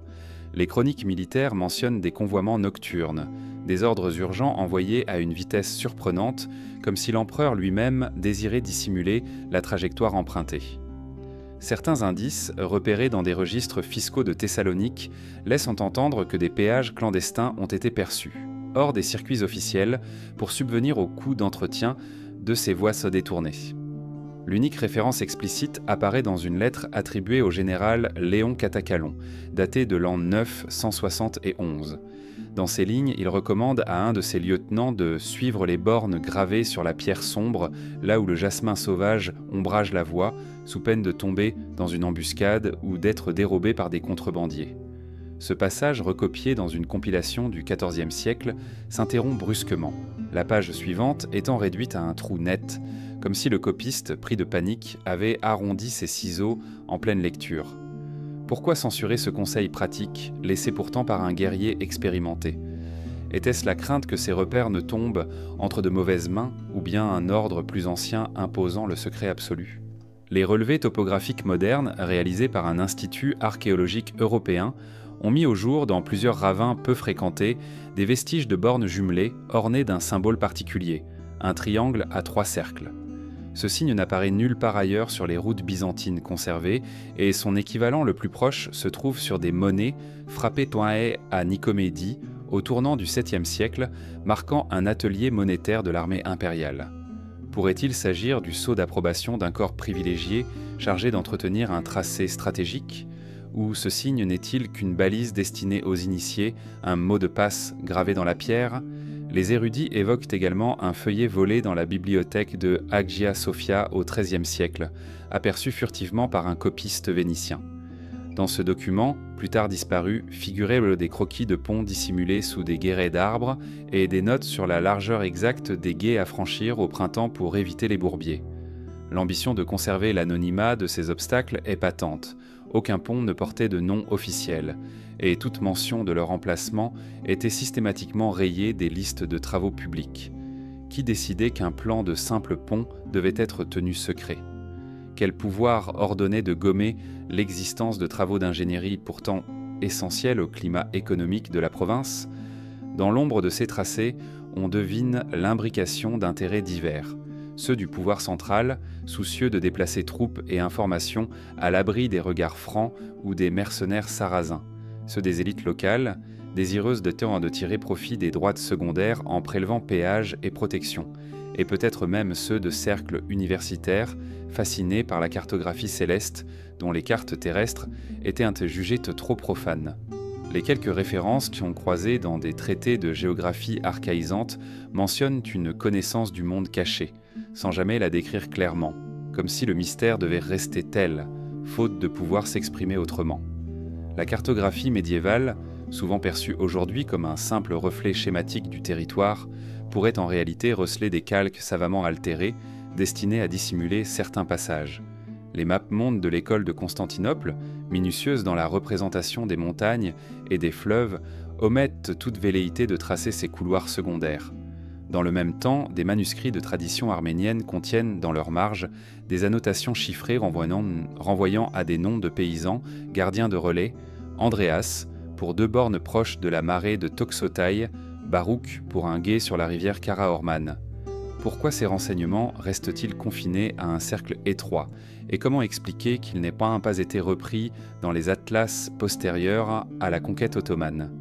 Speaker 1: Les chroniques militaires mentionnent des convoiements nocturnes, des ordres urgents envoyés à une vitesse surprenante, comme si l'empereur lui-même désirait dissimuler la trajectoire empruntée. Certains indices, repérés dans des registres fiscaux de Thessalonique, laissent entendre que des péages clandestins ont été perçus, hors des circuits officiels, pour subvenir aux coûts d'entretien de ces voies détournées. L'unique référence explicite apparaît dans une lettre attribuée au général Léon Catacalon, datée de l'an 971. Dans ces lignes, il recommande à un de ses lieutenants de suivre les bornes gravées sur la pierre sombre, là où le jasmin sauvage ombrage la voie, sous peine de tomber dans une embuscade ou d'être dérobé par des contrebandiers. Ce passage, recopié dans une compilation du XIVe siècle, s'interrompt brusquement, la page suivante étant réduite à un trou net, comme si le copiste, pris de panique, avait arrondi ses ciseaux en pleine lecture. Pourquoi censurer ce conseil pratique, laissé pourtant par un guerrier expérimenté ? Était-ce la crainte que ces repères ne tombent entre de mauvaises mains, ou bien un ordre plus ancien imposant le secret absolu ? Les relevés topographiques modernes, réalisés par un institut archéologique européen, ont mis au jour, dans plusieurs ravins peu fréquentés, des vestiges de bornes jumelées ornées d'un symbole particulier, un triangle à 3 cercles. Ce signe n'apparaît nulle part ailleurs sur les routes byzantines conservées, et son équivalent le plus proche se trouve sur des monnaies frappées à Nicomédie, au tournant du 7e siècle, marquant un atelier monétaire de l'armée impériale. Pourrait-il s'agir du sceau d'approbation d'un corps privilégié chargé d'entretenir un tracé stratégique ? Ou ce signe n'est-il qu'une balise destinée aux initiés, un mot de passe gravé dans la pierre ? Les érudits évoquent également un feuillet volé dans la bibliothèque de Hagia Sophia au XIIIe siècle, aperçu furtivement par un copiste vénitien. Dans ce document, plus tard disparu, figuraient des croquis de ponts dissimulés sous des guérets d'arbres et des notes sur la largeur exacte des gués à franchir au printemps pour éviter les bourbiers. L'ambition de conserver l'anonymat de ces obstacles est patente. Aucun pont ne portait de nom officiel, et toute mention de leur emplacement était systématiquement rayée des listes de travaux publics. Qui décidait qu'un plan de simple pont devait être tenu secret ? Quel pouvoir ordonnait de gommer l'existence de travaux d'ingénierie pourtant essentiels au climat économique de la province ? Dans l'ombre de ces tracés, on devine l'imbrication d'intérêts divers. Ceux du pouvoir central, soucieux de déplacer troupes et informations à l'abri des regards francs ou des mercenaires sarrasins. Ceux des élites locales, désireuses de tirer profit des droites secondaires en prélevant péages et protections, et peut-être même ceux de cercles universitaires, fascinés par la cartographie céleste, dont les cartes terrestres étaient jugées trop profanes. Les quelques références qui ont croisé dans des traités de géographie archaïsante mentionnent une connaissance du monde caché, sans jamais la décrire clairement, comme si le mystère devait rester tel, faute de pouvoir s'exprimer autrement. La cartographie médiévale, souvent perçue aujourd'hui comme un simple reflet schématique du territoire, pourrait en réalité receler des calques savamment altérés, destinés à dissimuler certains passages. Les mapes-mondes de l'école de Constantinople, minutieuses dans la représentation des montagnes et des fleuves, omettent toute velléité de tracer ces couloirs secondaires. Dans le même temps, des manuscrits de tradition arménienne contiennent, dans leurs marges, des annotations chiffrées renvoyant à des noms de paysans, gardiens de relais, Andreas, pour 2 bornes proches de la marée de Toxotaï, Barouk, pour un gué sur la rivière Karaorman. Pourquoi ces renseignements restent-ils confinés à un cercle étroit, et comment expliquer qu'ils n'aient pas été repris dans les atlas postérieurs à la conquête ottomane ?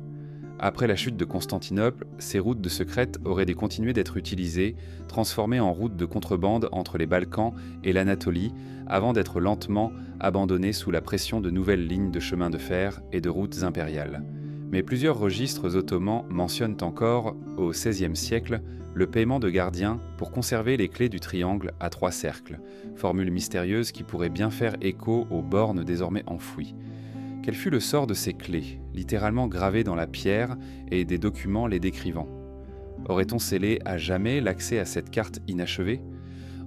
Speaker 1: Après la chute de Constantinople, ces routes de secrète auraient dû continuer d'être utilisées, transformées en routes de contrebande entre les Balkans et l'Anatolie, avant d'être lentement abandonnées sous la pression de nouvelles lignes de chemin de fer et de routes impériales. Mais plusieurs registres ottomans mentionnent encore, au XVIe siècle, le paiement de gardiens pour conserver les clés du triangle à 3 cercles, formule mystérieuse qui pourrait bien faire écho aux bornes désormais enfouies. Quel fut le sort de ces clés, littéralement gravées dans la pierre et des documents les décrivant ? Aurait-on scellé à jamais l'accès à cette carte inachevée ?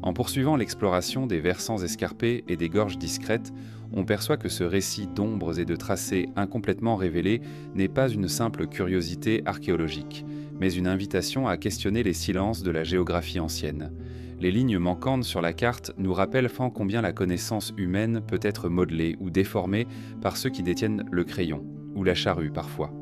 Speaker 1: En poursuivant l'exploration des versants escarpés et des gorges discrètes, on perçoit que ce récit d'ombres et de tracés incomplètement révélés n'est pas une simple curiosité archéologique, mais une invitation à questionner les silences de la géographie ancienne. Les lignes manquantes sur la carte nous rappellent combien la connaissance humaine peut être modelée ou déformée par ceux qui détiennent le crayon, ou la charrue parfois.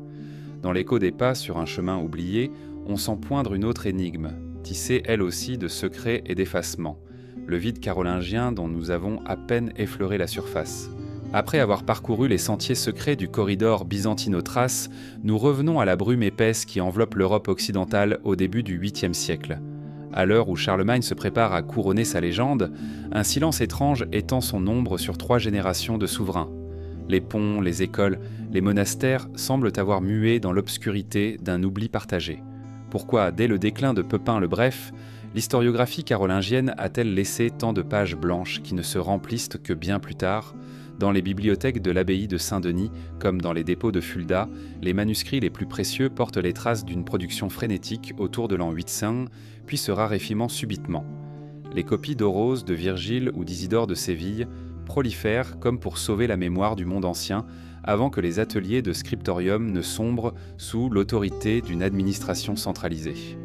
Speaker 1: Dans l'écho des pas sur un chemin oublié, on sent poindre une autre énigme, tissée elle aussi de secrets et d'effacements, le vide carolingien dont nous avons à peine effleuré la surface. Après avoir parcouru les sentiers secrets du corridor byzantino-thrace, nous revenons à la brume épaisse qui enveloppe l'Europe occidentale au début du 8e siècle. À l'heure où Charlemagne se prépare à couronner sa légende, un silence étrange étend son ombre sur 3 générations de souverains. Les ponts, les écoles, les monastères semblent avoir mué dans l'obscurité d'un oubli partagé. Pourquoi, dès le déclin de Pepin le Bref, l'historiographie carolingienne a-t-elle laissé tant de pages blanches qui ne se remplissent que bien plus tard ? Dans les bibliothèques de l'abbaye de Saint-Denis, comme dans les dépôts de Fulda, les manuscrits les plus précieux portent les traces d'une production frénétique autour de l'an 800, puis se raréfiant subitement. Les copies d'Orose, de Virgile ou d'Isidore de Séville prolifèrent comme pour sauver la mémoire du monde ancien, avant que les ateliers de scriptorium ne sombrent sous l'autorité d'une administration centralisée.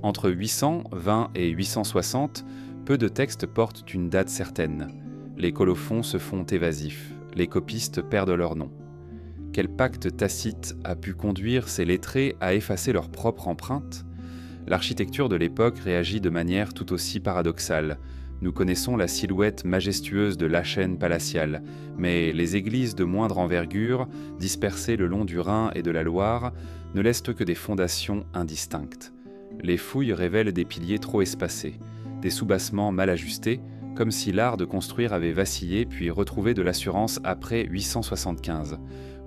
Speaker 1: Entre 820 et 860, peu de textes portent une date certaine. Les colophons se font évasifs, les copistes perdent leur nom. Quel pacte tacite a pu conduire ces lettrés à effacer leur propre empreinte ? L'architecture de l'époque réagit de manière tout aussi paradoxale. Nous connaissons la silhouette majestueuse de l'Achène palatiale, mais les églises de moindre envergure, dispersées le long du Rhin et de la Loire, ne laissent que des fondations indistinctes. Les fouilles révèlent des piliers trop espacés, des soubassements mal ajustés, comme si l'art de construire avait vacillé puis retrouvé de l'assurance après 875,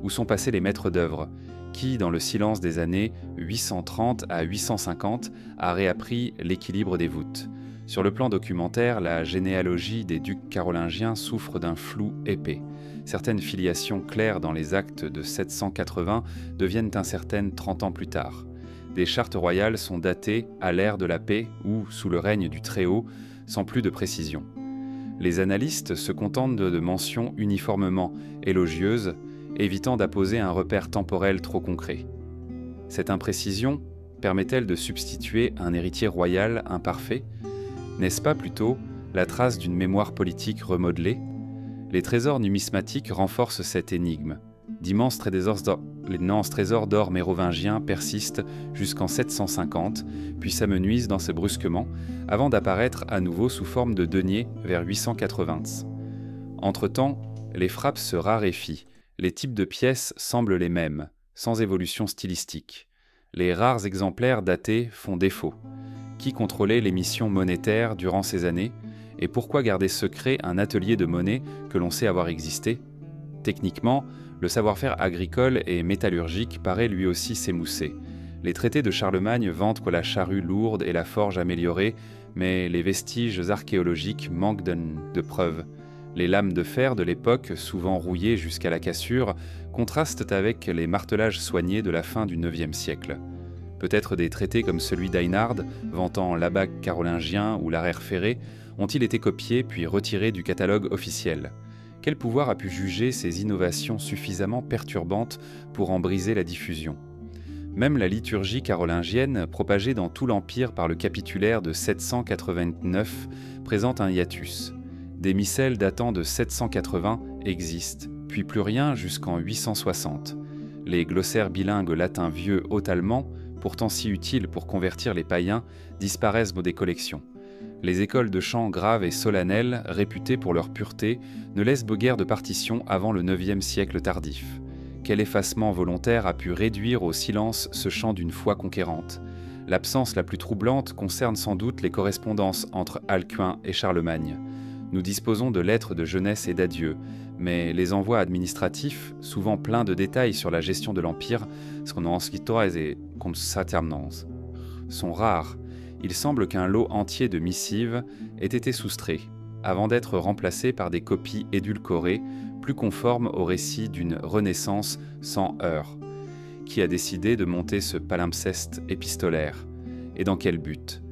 Speaker 1: où sont passés les maîtres d'œuvre, qui, dans le silence des années 830 à 850, a réappris l'équilibre des voûtes. Sur le plan documentaire, la généalogie des ducs carolingiens souffre d'un flou épais. Certaines filiations claires dans les actes de 780 deviennent incertaines 30 ans plus tard. Des chartes royales sont datées à l'ère de la paix ou sous le règne du Très-Haut, sans plus de précision. Les analystes se contentent de mentions uniformément élogieuses, évitant d'apposer un repère temporel trop concret. Cette imprécision permet-elle de substituer un héritier royal imparfait ? N'est-ce pas plutôt la trace d'une mémoire politique remodelée ? Les trésors numismatiques renforcent cette énigme. L'immense trésor d'or mérovingien persiste jusqu'en 750, puis s'amenuise dans ses brusquements, avant d'apparaître à nouveau sous forme de deniers vers 880. Entre-temps, les frappes se raréfient, les types de pièces semblent les mêmes, sans évolution stylistique. Les rares exemplaires datés font défaut. Qui contrôlait l'émission monétaire durant ces années, et pourquoi garder secret un atelier de monnaie que l'on sait avoir existé ? Techniquement, le savoir-faire agricole et métallurgique paraît lui aussi s'émousser. Les traités de Charlemagne vantent la charrue lourde et la forge améliorée, mais les vestiges archéologiques manquent de preuves. Les lames de fer de l'époque, souvent rouillées jusqu'à la cassure, contrastent avec les martelages soignés de la fin du IXe siècle. Peut-être des traités comme celui d'Einhard, vantant l'abaque carolingien ou l'arère ferré, ont-ils été copiés puis retirés du catalogue officiel. Quel pouvoir a pu juger ces innovations suffisamment perturbantes pour en briser la diffusion ? Même la liturgie carolingienne, propagée dans tout l'Empire par le capitulaire de 789, présente un hiatus. Des missels datant de 780 existent, puis plus rien jusqu'en 860. Les glossaires bilingues latin vieux haut-allemand, pourtant si utiles pour convertir les païens, disparaissent des collections. Les écoles de chant graves et solennelles, réputées pour leur pureté, ne laissent guère de partition avant le IXe siècle tardif. Quel effacement volontaire a pu réduire au silence ce chant d'une foi conquérante ? L'absence la plus troublante concerne sans doute les correspondances entre Alcuin et Charlemagne. Nous disposons de lettres de jeunesse et d'adieu, mais les envois administratifs, souvent pleins de détails sur la gestion de l'Empire, sont rares. Il semble qu'un lot entier de missives ait été soustrait, avant d'être remplacé par des copies édulcorées, plus conformes au récit d'une Renaissance sans heurts. Qui a décidé de monter ce palimpseste épistolaire ? Et dans quel but ?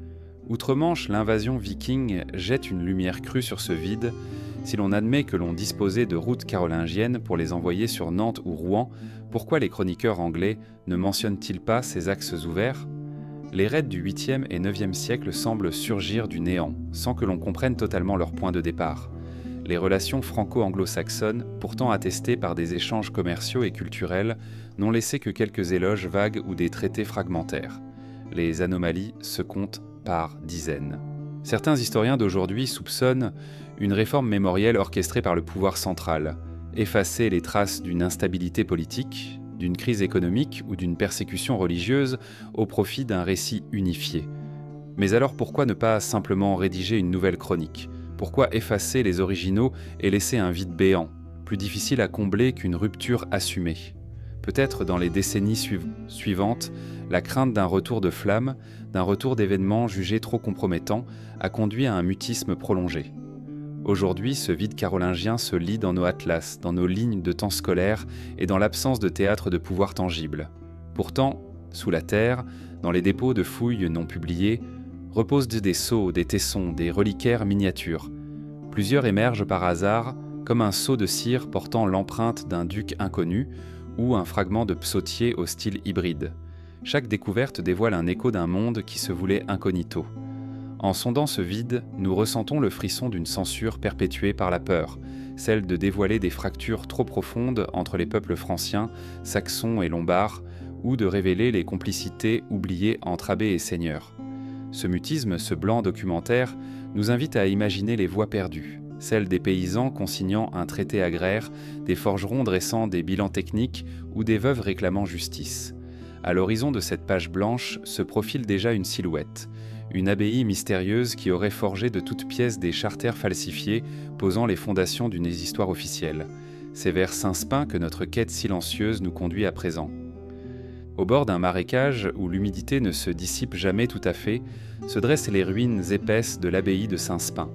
Speaker 1: Outre-Manche, l'invasion viking jette une lumière crue sur ce vide. Si l'on admet que l'on disposait de routes carolingiennes pour les envoyer sur Nantes ou Rouen, pourquoi les chroniqueurs anglais ne mentionnent-ils pas ces axes ouverts ? Les raids du 8e et 9e siècle semblent surgir du néant, sans que l'on comprenne totalement leur point de départ. Les relations franco-anglo-saxonnes, pourtant attestées par des échanges commerciaux et culturels, n'ont laissé que quelques éloges vagues ou des traités fragmentaires. Les anomalies se comptent par dizaines. Certains historiens d'aujourd'hui soupçonnent une réforme mémorielle orchestrée par le pouvoir central, effacer les traces d'une instabilité politique, d'une crise économique ou d'une persécution religieuse au profit d'un récit unifié. Mais alors pourquoi ne pas simplement rédiger une nouvelle chronique ? Pourquoi effacer les originaux et laisser un vide béant, plus difficile à combler qu'une rupture assumée ? Peut-être dans les décennies suivantes, la crainte d'un retour de flamme, d'un retour d'événements jugés trop compromettants, a conduit à un mutisme prolongé. Aujourd'hui, ce vide carolingien se lit dans nos atlas, dans nos lignes de temps scolaires et dans l'absence de théâtre de pouvoir tangible. Pourtant, sous la terre, dans les dépôts de fouilles non publiées, reposent des sceaux, des tessons, des reliquaires miniatures. Plusieurs émergent par hasard, comme un sceau de cire portant l'empreinte d'un duc inconnu ou un fragment de psautier au style hybride. Chaque découverte dévoile un écho d'un monde qui se voulait incognito. En sondant ce vide, nous ressentons le frisson d'une censure perpétuée par la peur, celle de dévoiler des fractures trop profondes entre les peuples franciens, saxons et lombards, ou de révéler les complicités oubliées entre abbés et seigneurs. Ce mutisme, ce blanc documentaire, nous invite à imaginer les voies perdues, celles des paysans consignant un traité agraire, des forgerons dressant des bilans techniques ou des veuves réclamant justice. À l'horizon de cette page blanche se profile déjà une silhouette, une abbaye mystérieuse qui aurait forgé de toutes pièces des charters falsifiés posant les fondations d'une histoire officielle. C'est vers Saint-Spin que notre quête silencieuse nous conduit à présent. Au bord d'un marécage où l'humidité ne se dissipe jamais tout à fait, se dressent les ruines épaisses de l'abbaye de Saint-Spin.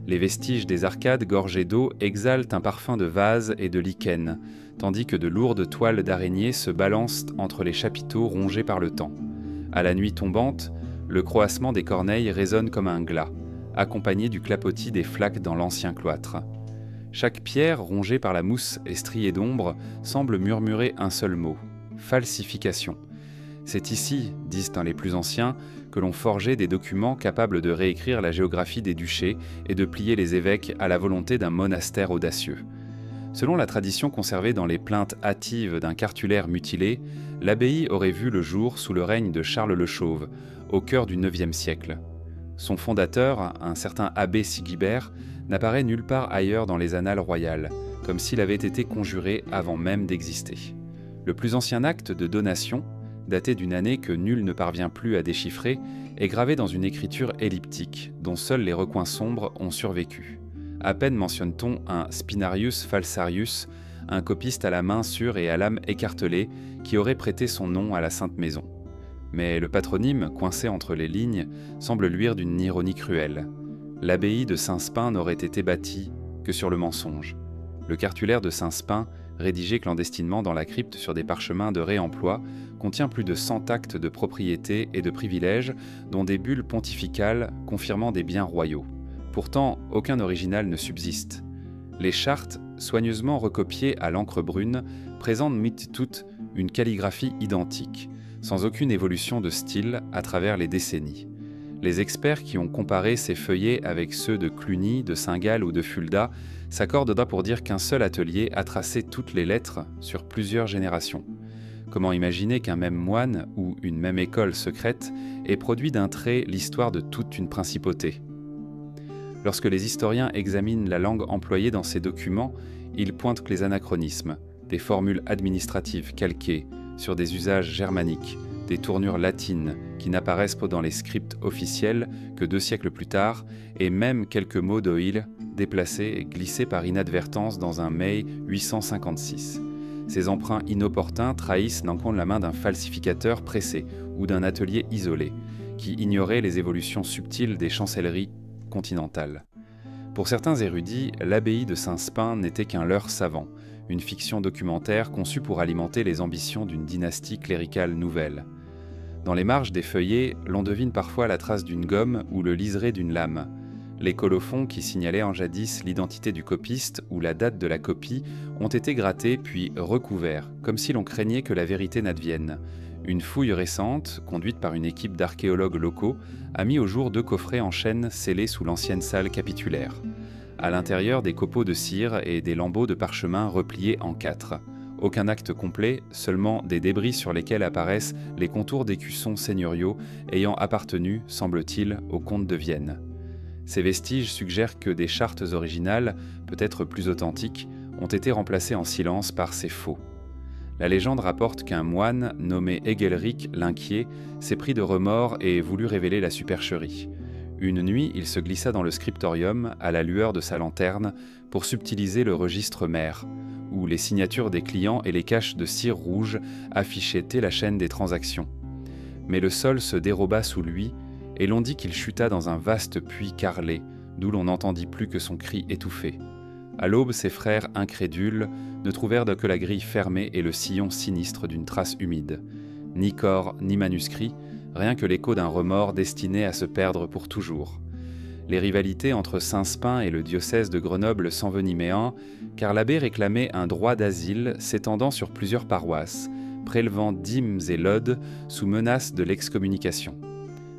Speaker 1: Les vestiges des arcades gorgées d'eau exhalent un parfum de vase et de lichen, tandis que de lourdes toiles d'araignées se balancent entre les chapiteaux rongés par le temps. À la nuit tombante, le croassement des corneilles résonne comme un glas, accompagné du clapotis des flaques dans l'ancien cloître. Chaque pierre, rongée par la mousse et striée d'ombre, semble murmurer un seul mot : falsification. C'est ici, disent les plus anciens, que l'on forgeait des documents capables de réécrire la géographie des duchés et de plier les évêques à la volonté d'un monastère audacieux. Selon la tradition conservée dans les plaintes hâtives d'un cartulaire mutilé, l'abbaye aurait vu le jour sous le règne de Charles le Chauve, au cœur du IXe siècle. Son fondateur, un certain abbé Sigebert, n'apparaît nulle part ailleurs dans les annales royales, comme s'il avait été conjuré avant même d'exister. Le plus ancien acte de donation, daté d'une année que nul ne parvient plus à déchiffrer, est gravé dans une écriture elliptique, dont seuls les recoins sombres ont survécu. À peine mentionne-t-on un Spinarius Falsarius, un copiste à la main sûre et à l'âme écartelée, qui aurait prêté son nom à la Sainte Maison. Mais le patronyme, coincé entre les lignes, semble luire d'une ironie cruelle. L'abbaye de Saint-Spin n'aurait été bâtie que sur le mensonge. Le cartulaire de Saint-Spin, rédigé clandestinement dans la crypte sur des parchemins de réemploi, contient plus de 100 actes de propriété et de privilèges, dont des bulles pontificales confirmant des biens royaux. Pourtant, aucun original ne subsiste. Les chartes, soigneusement recopiées à l'encre brune, présentent mythe toute une calligraphie identique, sans aucune évolution de style à travers les décennies. Les experts qui ont comparé ces feuillets avec ceux de Cluny, de Saint-Gall ou de Fulda s'accordent pour dire qu'un seul atelier a tracé toutes les lettres sur plusieurs générations. Comment imaginer qu'un même moine ou une même école secrète ait produit d'un trait l'histoire de toute une principauté ? Lorsque les historiens examinent la langue employée dans ces documents, ils pointent que les anachronismes, des formules administratives calquées sur des usages germaniques, des tournures latines qui n'apparaissent pas dans les scripts officiels que 2 siècles plus tard, et même quelques mots d'Oïl déplacés et glissés par inadvertance dans un Mai 856. Ces emprunts inopportuns trahissent n'en la main d'un falsificateur pressé ou d'un atelier isolé, qui ignorait les évolutions subtiles des chancelleries continentales. Pour certains érudits, l'abbaye de Saint-Spin n'était qu'un leurre savant, une fiction documentaire conçue pour alimenter les ambitions d'une dynastie cléricale nouvelle. Dans les marges des feuillets, l'on devine parfois la trace d'une gomme ou le liseré d'une lame. Les colophons qui signalaient en jadis l'identité du copiste ou la date de la copie ont été grattés puis recouverts, comme si l'on craignait que la vérité n'advienne. Une fouille récente, conduite par une équipe d'archéologues locaux, a mis au jour 2 coffrets en chêne scellés sous l'ancienne salle capitulaire. À l'intérieur, des copeaux de cire et des lambeaux de parchemin repliés en 4. Aucun acte complet, seulement des débris sur lesquels apparaissent les contours d'écussons seigneuriaux ayant appartenu, semble-t-il, au comte de Vienne. Ces vestiges suggèrent que des chartes originales, peut-être plus authentiques, ont été remplacées en silence par ces faux. La légende rapporte qu'un moine, nommé Egelric l'Inquiet, s'est pris de remords et voulut révéler la supercherie. Une nuit, il se glissa dans le scriptorium, à la lueur de sa lanterne, pour subtiliser le registre mère, où les signatures des clients et les caches de cire rouge affichaient la chaîne des transactions. Mais le sol se déroba sous lui, et l'on dit qu'il chuta dans un vaste puits carrelé, d'où l'on n'entendit plus que son cri étouffé. À l'aube, ses frères incrédules ne trouvèrent que la grille fermée et le sillon sinistre d'une trace humide. Ni corps, ni manuscrit, rien que l'écho d'un remords destiné à se perdre pour toujours. Les rivalités entre Saint-Spin et le diocèse de Grenoble s'envenimaient, car l'abbé réclamait un droit d'asile s'étendant sur plusieurs paroisses, prélevant dîmes et lods sous menace de l'excommunication.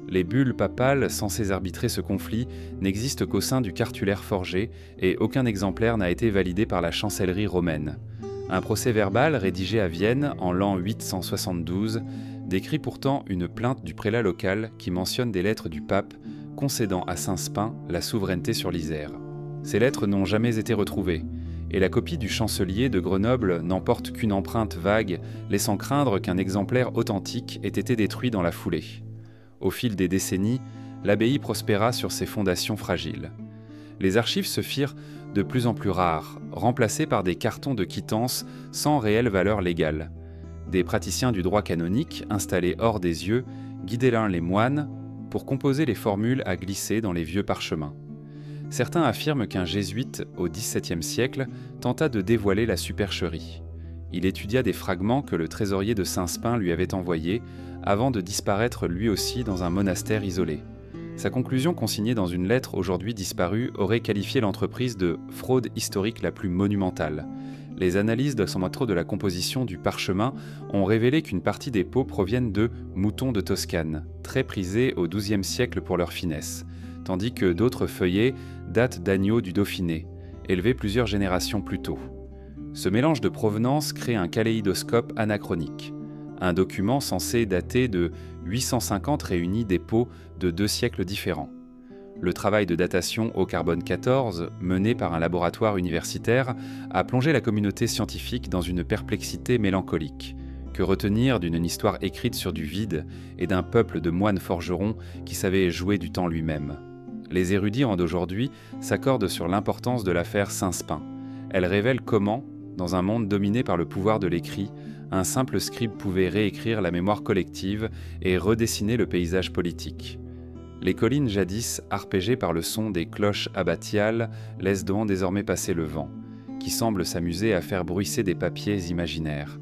Speaker 1: Les bulles papales censées arbitrer ce conflit n'existent qu'au sein du cartulaire forgé et aucun exemplaire n'a été validé par la chancellerie romaine. Un procès-verbal rédigé à Vienne en l'an 872 décrit pourtant une plainte du prélat local qui mentionne des lettres du pape concédant à Saint-Spin la souveraineté sur l'Isère. Ces lettres n'ont jamais été retrouvées, et la copie du chancelier de Grenoble n'emporte qu'une empreinte vague, laissant craindre qu'un exemplaire authentique ait été détruit dans la foulée. Au fil des décennies, l'abbaye prospéra sur ses fondations fragiles. Les archives se firent de plus en plus rares, remplacées par des cartons de quittance sans réelle valeur légale. Des praticiens du droit canonique, installés hors des yeux, guidaient les moines pour composer les formules à glisser dans les vieux parchemins. Certains affirment qu'un jésuite, au XVIIe siècle, tenta de dévoiler la supercherie. Il étudia des fragments que le trésorier de Saint-Spin lui avait envoyés, avant de disparaître lui aussi dans un monastère isolé. Sa conclusion consignée dans une lettre aujourd'hui disparue aurait qualifié l'entreprise de « fraude historique la plus monumentale ». Les analyses de son méthode de la composition du parchemin ont révélé qu'une partie des peaux proviennent de moutons de Toscane, très prisés au XIIe siècle pour leur finesse, tandis que d'autres feuillets datent d'agneaux du Dauphiné, élevés plusieurs générations plus tôt. Ce mélange de provenances crée un kaléidoscope anachronique, un document censé dater de 850 réunit des pots de 2 siècles différents. Le travail de datation au carbone 14, mené par un laboratoire universitaire, a plongé la communauté scientifique dans une perplexité mélancolique. Que retenir d'une histoire écrite sur du vide et d'un peuple de moines forgerons qui savaient jouer du temps lui-même? Les érudits d'aujourd'hui s'accordent sur l'importance de l'affaire Saint-Spin. Elle révèle comment, dans un monde dominé par le pouvoir de l'écrit, un simple scribe pouvait réécrire la mémoire collective et redessiner le paysage politique. Les collines jadis arpégées par le son des cloches abbatiales laissent devant désormais passer le vent, qui semble s'amuser à faire bruisser des papiers imaginaires.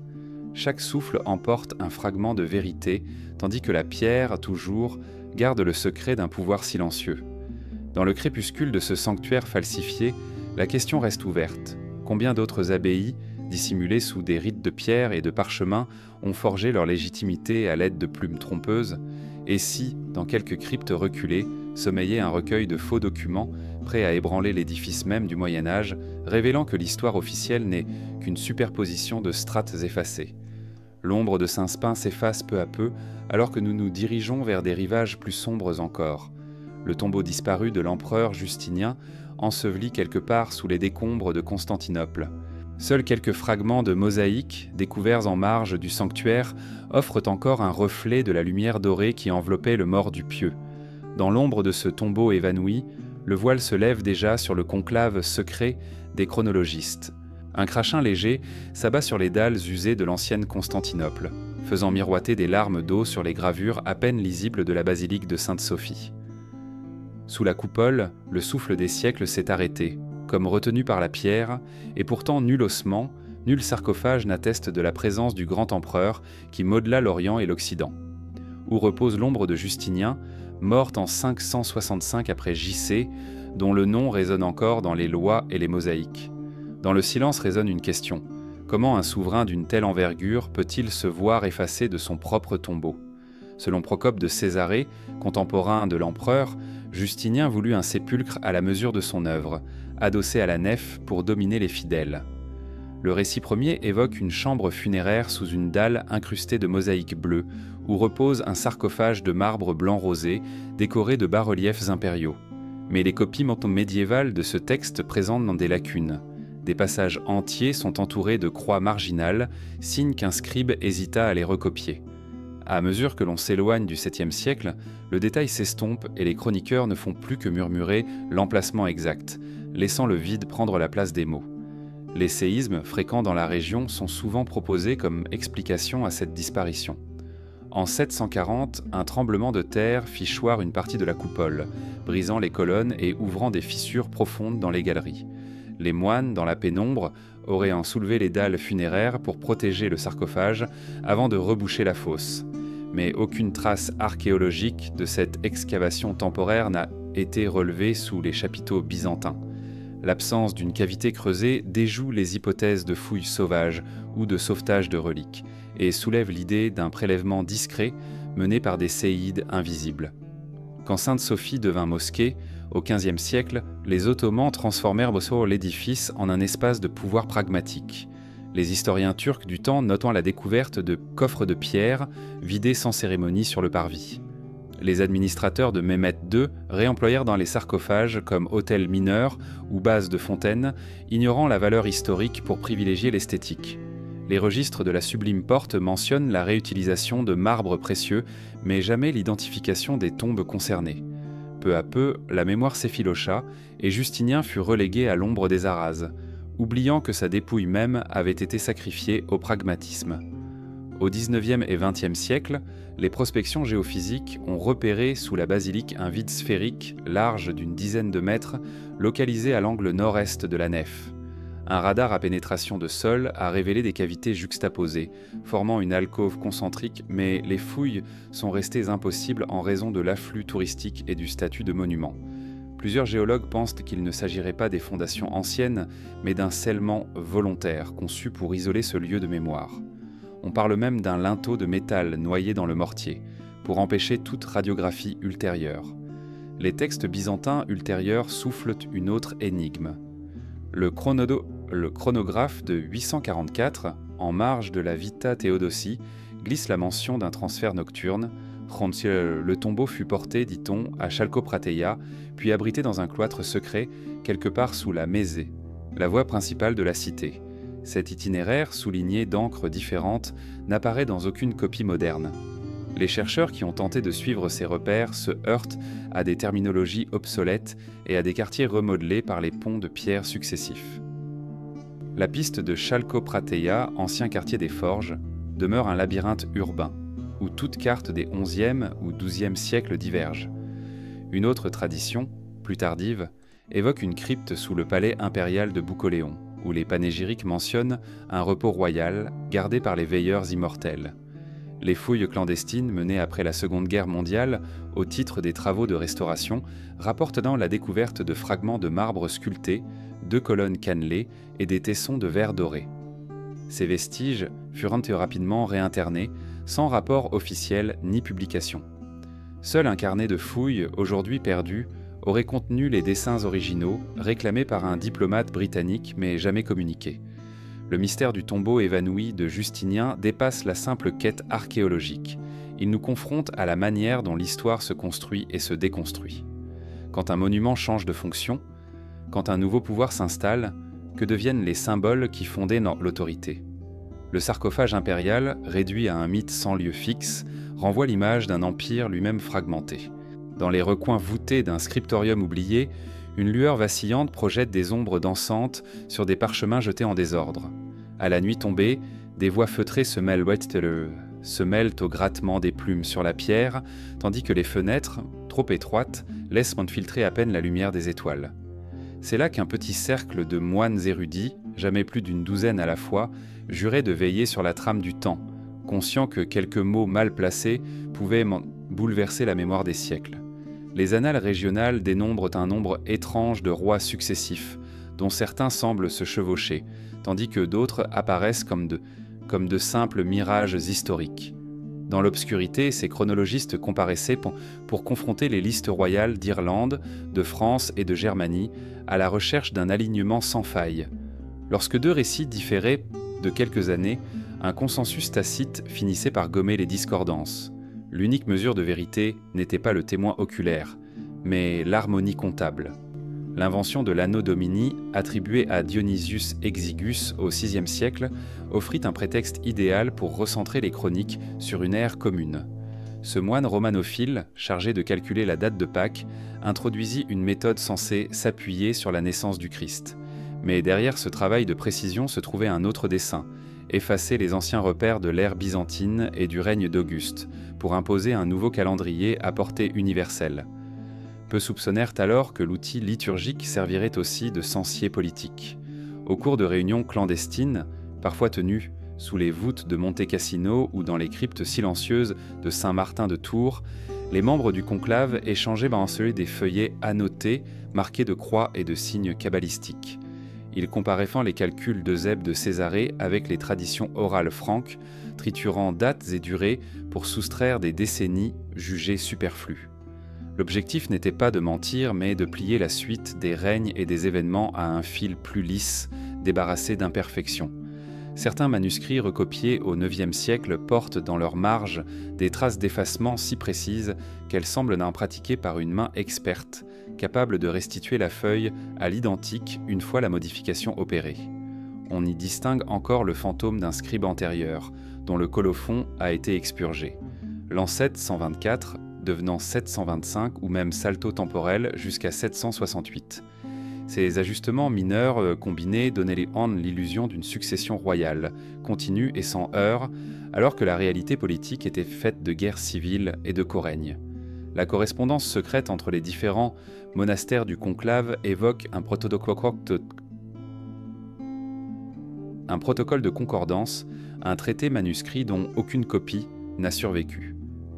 Speaker 1: Chaque souffle emporte un fragment de vérité, tandis que la pierre, toujours, garde le secret d'un pouvoir silencieux. Dans le crépuscule de ce sanctuaire falsifié, la question reste ouverte. Combien d'autres abbayes, dissimulées sous des rites de pierre et de parchemin, ont forgé leur légitimité à l'aide de plumes trompeuses? Et si, dans quelques cryptes reculées, sommeillait un recueil de faux documents, prêts à ébranler l'édifice même du Moyen-Âge, révélant que l'histoire officielle n'est qu'une superposition de strates effacées? L'ombre de Saint-Spin s'efface peu à peu, alors que nous nous dirigeons vers des rivages plus sombres encore. Le tombeau disparu de l'empereur Justinien, enseveli quelque part sous les décombres de Constantinople. Seuls quelques fragments de mosaïques, découverts en marge du sanctuaire, offrent encore un reflet de la lumière dorée qui enveloppait le mort du pieux. Dans l'ombre de ce tombeau évanoui, le voile se lève déjà sur le conclave secret des chronologistes. Un crachin léger s'abat sur les dalles usées de l'ancienne Constantinople, faisant miroiter des larmes d'eau sur les gravures à peine lisibles de la basilique de Sainte-Sophie. Sous la coupole, le souffle des siècles s'est arrêté, comme retenu par la pierre, et pourtant nul ossement, nul sarcophage n'atteste de la présence du grand empereur qui modela l'Orient et l'Occident. Où repose l'ombre de Justinien, morte en 565 après J.C., dont le nom résonne encore dans les lois et les mosaïques. Dans le silence résonne une question. Comment un souverain d'une telle envergure peut-il se voir effacé de son propre tombeau? Selon Procope de Césarée, contemporain de l'empereur, Justinien voulut un sépulcre à la mesure de son œuvre, adossé à la nef pour dominer les fidèles. Le récit premier évoque une chambre funéraire sous une dalle incrustée de mosaïques bleues, où repose un sarcophage de marbre blanc rosé, décoré de bas-reliefs impériaux. Mais les copies médiévales de ce texte présentent dans des lacunes. Des passages entiers sont entourés de croix marginales, signe qu'un scribe hésita à les recopier. À mesure que l'on s'éloigne du 7e siècle, le détail s'estompe et les chroniqueurs ne font plus que murmurer l'emplacement exact, laissant le vide prendre la place des mots. Les séismes fréquents dans la région sont souvent proposés comme explication à cette disparition. En 740, un tremblement de terre fit choir une partie de la coupole, brisant les colonnes et ouvrant des fissures profondes dans les galeries. Les moines, dans la pénombre, auraient en soulevé les dalles funéraires pour protéger le sarcophage avant de reboucher la fosse. Mais aucune trace archéologique de cette excavation temporaire n'a été relevée sous les chapiteaux byzantins. L'absence d'une cavité creusée déjoue les hypothèses de fouilles sauvages ou de sauvetage de reliques et soulève l'idée d'un prélèvement discret mené par des séides invisibles. Quand Sainte-Sophie devint mosquée, au XVe siècle, les Ottomans transformèrent l'édifice en un espace de pouvoir pragmatique. Les historiens turcs du temps notant la découverte de coffres de pierre vidés sans cérémonie sur le parvis. Les administrateurs de Mehmet II réemployèrent dans les sarcophages comme hôtels mineurs ou bases de fontaines, ignorant la valeur historique pour privilégier l'esthétique. Les registres de la Sublime Porte mentionnent la réutilisation de marbres précieux, mais jamais l'identification des tombes concernées. Peu à peu, la mémoire s'effilocha et Justinien fut relégué à l'ombre des arases, oubliant que sa dépouille même avait été sacrifiée au pragmatisme. Au XIXe et XXe siècle, les prospections géophysiques ont repéré sous la basilique un vide sphérique, large d'une dizaine de mètres, localisé à l'angle nord-est de la nef. Un radar à pénétration de sol a révélé des cavités juxtaposées, formant une alcôve concentrique, mais les fouilles sont restées impossibles en raison de l'afflux touristique et du statut de monument. Plusieurs géologues pensent qu'il ne s'agirait pas des fondations anciennes, mais d'un scellement volontaire conçu pour isoler ce lieu de mémoire. On parle même d'un linteau de métal noyé dans le mortier, pour empêcher toute radiographie ultérieure. Les textes byzantins ultérieurs soufflent une autre énigme. Le le chronographe de 844, en marge de la Vita Theodosie, glisse la mention d'un transfert nocturne. Le tombeau fut porté, dit-on, à Chalcoprateia, puis abrité dans un cloître secret, quelque part sous la Mésée, la voie principale de la cité. Cet itinéraire, souligné d'encres différentes, n'apparaît dans aucune copie moderne. Les chercheurs qui ont tenté de suivre ces repères se heurtent à des terminologies obsolètes et à des quartiers remodelés par les ponts de pierre successifs. La piste de Chalcoprateia, ancien quartier des Forges, demeure un labyrinthe urbain, où toute carte des XIe ou XIIe siècles diverge. Une autre tradition, plus tardive, évoque une crypte sous le palais impérial de Boucoléon, où les panégyriques mentionnent un repos royal gardé par les veilleurs immortels. Les fouilles clandestines menées après la Seconde Guerre mondiale au titre des travaux de restauration rapportent la découverte de fragments de marbre sculptés, 2 colonnes cannelées et des tessons de verre doré. Ces vestiges furent rapidement réinternés, sans rapport officiel ni publication. Seul un carnet de fouilles, aujourd'hui perdu, aurait contenu les dessins originaux réclamés par un diplomate britannique mais jamais communiqués. Le mystère du tombeau évanoui de Justinien dépasse la simple quête archéologique. Il nous confronte à la manière dont l'histoire se construit et se déconstruit. Quand un monument change de fonction, quand un nouveau pouvoir s'installe, que deviennent les symboles qui fondaient l'autorité ? Le sarcophage impérial, réduit à un mythe sans lieu fixe, renvoie l'image d'un empire lui-même fragmenté. Dans les recoins voûtés d'un scriptorium oublié, une lueur vacillante projette des ombres dansantes sur des parchemins jetés en désordre. À la nuit tombée, des voix feutrées se mêlent au grattement des plumes sur la pierre, tandis que les fenêtres, trop étroites, laissent filtrer à peine la lumière des étoiles. C'est là qu'un petit cercle de moines érudits, jamais plus d'une douzaine à la fois, juraient de veiller sur la trame du temps, conscients que quelques mots mal placés pouvaient bouleverser la mémoire des siècles. Les annales régionales dénombrent un nombre étrange de rois successifs, dont certains semblent se chevaucher, tandis que d'autres apparaissent comme de simples mirages historiques. Dans l'obscurité, ces chronologistes comparaissaient pour confronter les listes royales d'Irlande, de France et de Germanie à la recherche d'un alignement sans faille. Lorsque 2 récits différaient de quelques années, un consensus tacite finissait par gommer les discordances. L'unique mesure de vérité n'était pas le témoin oculaire, mais l'harmonie comptable. L'invention de l'anno domini, attribuée à Dionysius Exiguus au VIe siècle, offrit un prétexte idéal pour recentrer les chroniques sur une ère commune. Ce moine romanophile, chargé de calculer la date de Pâques, introduisit une méthode censée s'appuyer sur la naissance du Christ. Mais derrière ce travail de précision se trouvait un autre dessein, effacer les anciens repères de l'ère byzantine et du règne d'Auguste, pour imposer un nouveau calendrier à portée universelle. Peu soupçonnèrent alors que l'outil liturgique servirait aussi de censier politique. Au cours de réunions clandestines, parfois tenues sous les voûtes de Monte Cassino ou dans les cryptes silencieuses de Saint-Martin de Tours, les membres du conclave échangeaient des feuillets annotés, marqués de croix et de signes kabbalistiques. Ils comparaient les calculs d'Eusèbe de Césarée avec les traditions orales franques, triturant dates et durées pour soustraire des décennies jugées superflues. L'objectif n'était pas de mentir, mais de plier la suite des règnes et des événements à un fil plus lisse, débarrassé d'imperfections. Certains manuscrits recopiés au IXe siècle portent dans leurs marges des traces d'effacement si précises qu'elles semblent pratiquées par une main experte, capable de restituer la feuille à l'identique une fois la modification opérée. On y distingue encore le fantôme d'un scribe antérieur, dont le colophon a été expurgé. L'an 724, devenant 725 ou même salto temporel jusqu'à 768. Ces ajustements mineurs combinés donnaient l'illusion d'une succession royale, continue et sans heurts, alors que la réalité politique était faite de guerres civiles et de co-règne. La correspondance secrète entre les différents monastères du conclave évoque un protocole de concordance, un traité manuscrit dont aucune copie n'a survécu.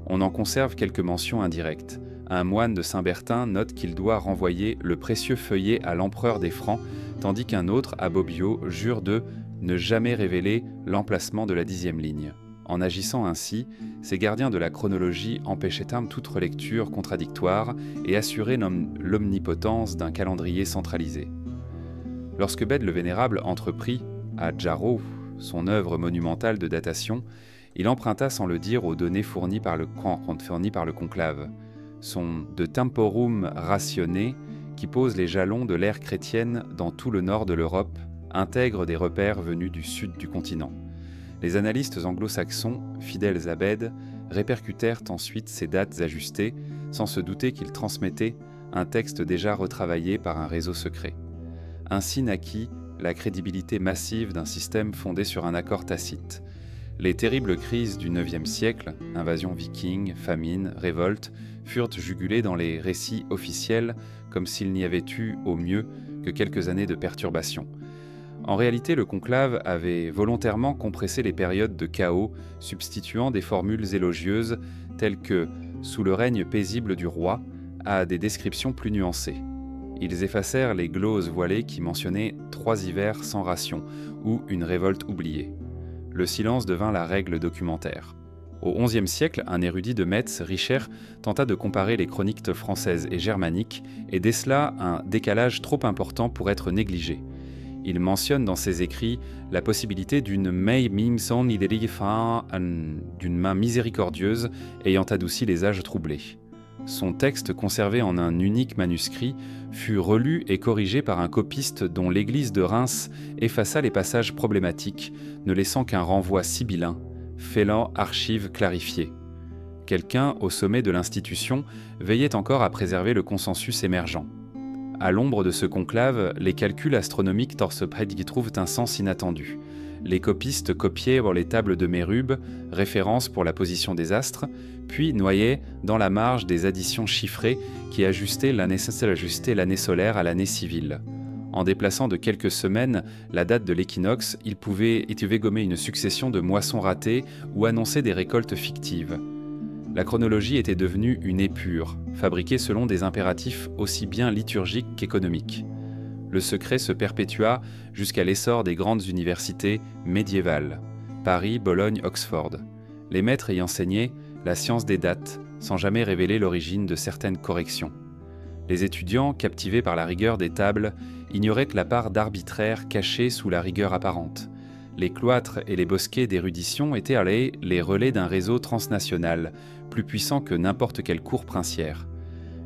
Speaker 1: On en conserve quelques mentions indirectes. Un moine de Saint-Bertin note qu'il doit renvoyer le précieux feuillet à l'empereur des Francs, tandis qu'un autre, à Bobbio, jure de ne jamais révéler l'emplacement de la 10e ligne. En agissant ainsi, ces gardiens de la chronologie empêchaient toute relecture contradictoire et assuraient l'omnipotence d'un calendrier centralisé. Lorsque Bède le Vénérable entreprit, à Jarrow, son œuvre monumentale de datation, il emprunta sans le dire aux données fournies par le conclave. Son De Temporum Ratione, qui pose les jalons de l'ère chrétienne dans tout le nord de l'Europe, intègre des repères venus du sud du continent. Les analystes anglo-saxons, fidèles à Bède, répercutèrent ensuite ces dates ajustées, sans se douter qu'ils transmettaient un texte déjà retravaillé par un réseau secret. Ainsi naquit la crédibilité massive d'un système fondé sur un accord tacite. Les terribles crises du IXe siècle, invasion viking, famine, révolte, furent jugulées dans les récits officiels comme s'il n'y avait eu, au mieux, que quelques années de perturbations. En réalité, le conclave avait volontairement compressé les périodes de chaos, substituant des formules élogieuses telles que « sous le règne paisible du roi » à des descriptions plus nuancées. Ils effacèrent les gloses voilées qui mentionnaient 3 hivers sans ration ou une révolte oubliée. Le silence devint la règle documentaire. Au XIe siècle, un érudit de Metz, Richer, tenta de comparer les chroniques françaises et germaniques et décela un décalage trop important pour être négligé. Il mentionne dans ses écrits la possibilité d'une main miséricordieuse ayant adouci les âges troublés. Son texte, conservé en un unique manuscrit, fut relu et corrigé par un copiste dont l'église de Reims effaça les passages problématiques, ne laissant qu'un renvoi sibyllin, fêlant archives clarifiées. Quelqu'un, au sommet de l'institution, veillait encore à préserver le consensus émergent. À l'ombre de ce conclave, les calculs astronomiques y trouvent un sens inattendu. Les copistes copiaient les tables de Mérube, référence pour la position des astres, puis noyaient dans la marge des additions chiffrées qui ajustaient l'année solaire à l'année civile. En déplaçant de quelques semaines la date de l'équinoxe, ils pouvaient gommer une succession de moissons ratées ou annoncer des récoltes fictives. La chronologie était devenue une épure, fabriquée selon des impératifs aussi bien liturgiques qu'économiques. Le secret se perpétua jusqu'à l'essor des grandes universités médiévales, Paris, Bologne, Oxford, les maîtres y enseignaient la science des dates, sans jamais révéler l'origine de certaines corrections. Les étudiants, captivés par la rigueur des tables, ignoraient la part d'arbitraire cachée sous la rigueur apparente. Les cloîtres et les bosquets d'érudition étaient les relais d'un réseau transnational, plus puissant que n'importe quelle cour princière.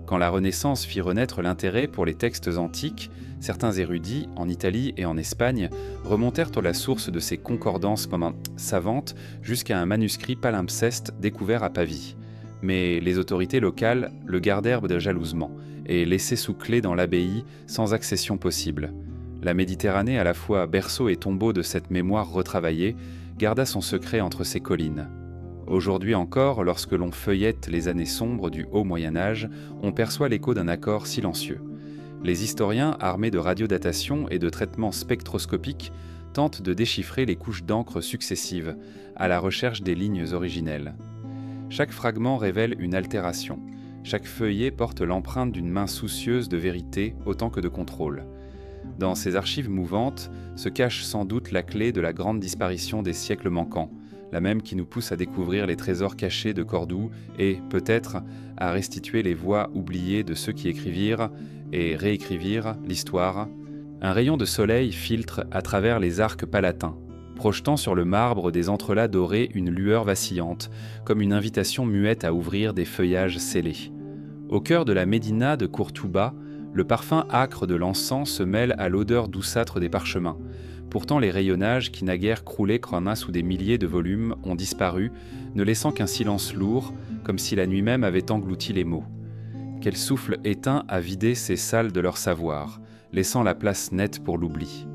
Speaker 1: Quand la Renaissance fit renaître l'intérêt pour les textes antiques, certains érudits, en Italie et en Espagne, remontèrent à la source de ces concordances savantes jusqu'à un manuscrit palimpseste découvert à Pavie. Mais les autorités locales le gardèrent jalousement et laissaient sous clé dans l'abbaye sans accession possible. La Méditerranée, à la fois berceau et tombeau de cette mémoire retravaillée, garda son secret entre ses collines. Aujourd'hui encore, lorsque l'on feuillette les années sombres du haut Moyen-Âge, on perçoit l'écho d'un accord silencieux. Les historiens, armés de radiodatation et de traitements spectroscopiques, tentent de déchiffrer les couches d'encre successives, à la recherche des lignes originelles. Chaque fragment révèle une altération. Chaque feuillet porte l'empreinte d'une main soucieuse de vérité autant que de contrôle. Dans ces archives mouvantes se cache sans doute la clé de la grande disparition des siècles manquants, la même qui nous pousse à découvrir les trésors cachés de Cordoue et, peut-être, à restituer les voix oubliées de ceux qui écrivirent et réécrivirent l'histoire. Un rayon de soleil filtre à travers les arcs palatins, projetant sur le marbre des entrelacs dorés une lueur vacillante, comme une invitation muette à ouvrir des feuillages scellés. Au cœur de la médina de Courtouba, le parfum âcre de l'encens se mêle à l'odeur douceâtre des parchemins. Pourtant, les rayonnages qui naguère croulaient sous des milliers de volumes ont disparu, ne laissant qu'un silence lourd, comme si la nuit même avait englouti les mots. Quel souffle éteint a vidé ces salles de leur savoir, laissant la place nette pour l'oubli.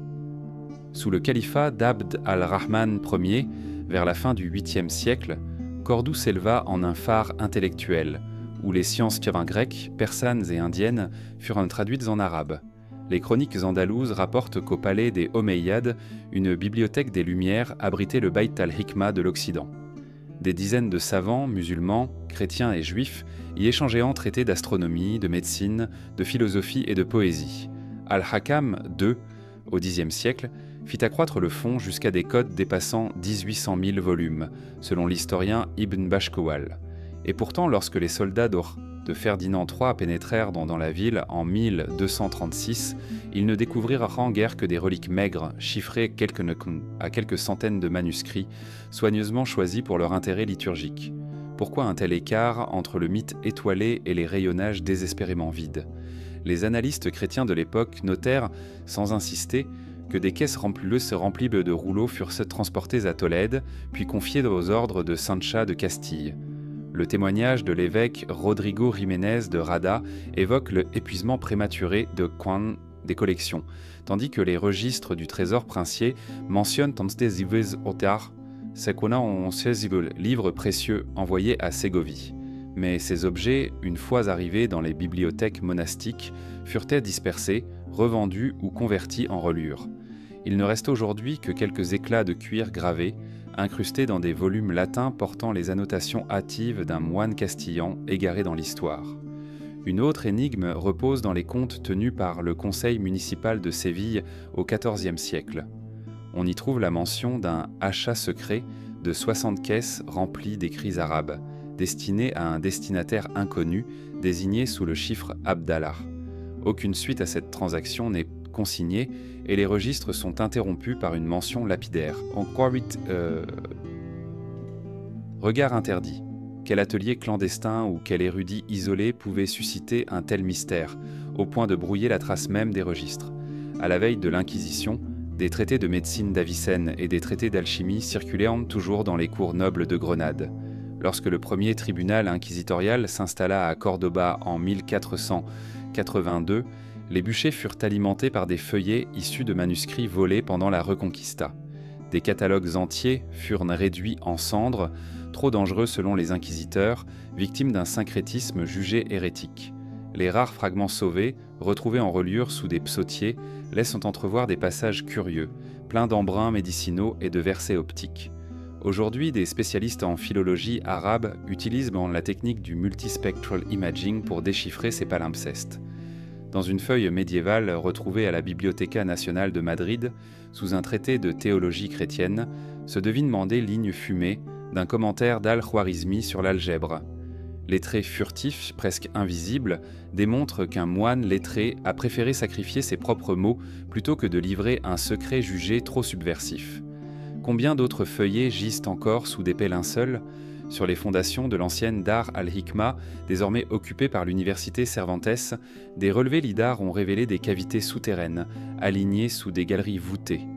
Speaker 1: Sous le califat d'Abd al-Rahman Ier, vers la fin du 8e siècle, Cordoue s'éleva en un phare intellectuel, où les sciences grecques, persanes et indiennes furent traduites en arabe. Les chroniques andalouses rapportent qu'au palais des Omeyyades, une bibliothèque des Lumières abritait le Bayt al-Hikma de l'Occident. Des dizaines de savants, musulmans, chrétiens et juifs y échangeant traités d'astronomie, de médecine, de philosophie et de poésie. Al-Hakam II, au Xe siècle, fit accroître le fonds jusqu'à des codes dépassant 1800 000 volumes, selon l'historien Ibn Bashkawal. Et pourtant, lorsque les soldats de Ferdinand III pénétrèrent dans la ville en 1236, ils ne découvrirent en guère que des reliques maigres, chiffrées à quelques centaines de manuscrits, soigneusement choisis pour leur intérêt liturgique. Pourquoi un tel écart entre le mythe étoilé et les rayonnages désespérément vides ? Les analystes chrétiens de l'époque notèrent, sans insister, que des caisses remplies de rouleaux furent transportées à Tolède, puis confiées aux ordres de Sancha de Castille. Le témoignage de l'évêque Rodrigo Jiménez de Rada évoque le épuisement prématuré de Juan des collections, tandis que les registres du trésor princier mentionnent livres précieux envoyés à Ségovie. Mais ces objets, une fois arrivés dans les bibliothèques monastiques, furent dispersés, revendus ou convertis en reliures. Il ne reste aujourd'hui que quelques éclats de cuir gravés, incrustés dans des volumes latins portant les annotations hâtives d'un moine castillan égaré dans l'histoire. Une autre énigme repose dans les comptes tenus par le conseil municipal de Séville au XIVe siècle. On y trouve la mention d'un achat secret de 60 caisses remplies d'écrits arabes, destinés à un destinataire inconnu, désigné sous le chiffre Abdallah. Aucune suite à cette transaction n'est consignée et les registres sont interrompus par une mention lapidaire. Regard interdit. Quel atelier clandestin ou quel érudit isolé pouvait susciter un tel mystère, au point de brouiller la trace même des registres ? À la veille de l'Inquisition, des traités de médecine d'Avicenne et des traités d'alchimie circulaient toujours dans les cours nobles de Grenade. Lorsque le premier tribunal inquisitorial s'installa à Cordoba en 1482, les bûchers furent alimentés par des feuillets issus de manuscrits volés pendant la Reconquista. Des catalogues entiers furent réduits en cendres, trop dangereux selon les inquisiteurs, victimes d'un syncrétisme jugé hérétique. Les rares fragments sauvés, retrouvés en reliure sous des psautiers, laissent entrevoir des passages curieux, pleins d'embruns médicinaux et de versets optiques. Aujourd'hui, des spécialistes en philologie arabe utilisent la technique du multispectral imaging pour déchiffrer ces palimpsestes. Dans une feuille médiévale retrouvée à la Biblioteca Nacional de Madrid, sous un traité de théologie chrétienne, se devinent des lignes fumées d'un commentaire d'Al-Khwarizmi sur l'algèbre. Les traits furtifs, presque invisibles, démontrent qu'un moine lettré a préféré sacrifier ses propres mots plutôt que de livrer un secret jugé trop subversif. Combien d'autres feuillets gisent encore sous d'épais linceuls ? Sur les fondations de l'ancienne Dar al-Hikma, désormais occupée par l'université Cervantes, des relevés lidar ont révélé des cavités souterraines, alignées sous des galeries voûtées.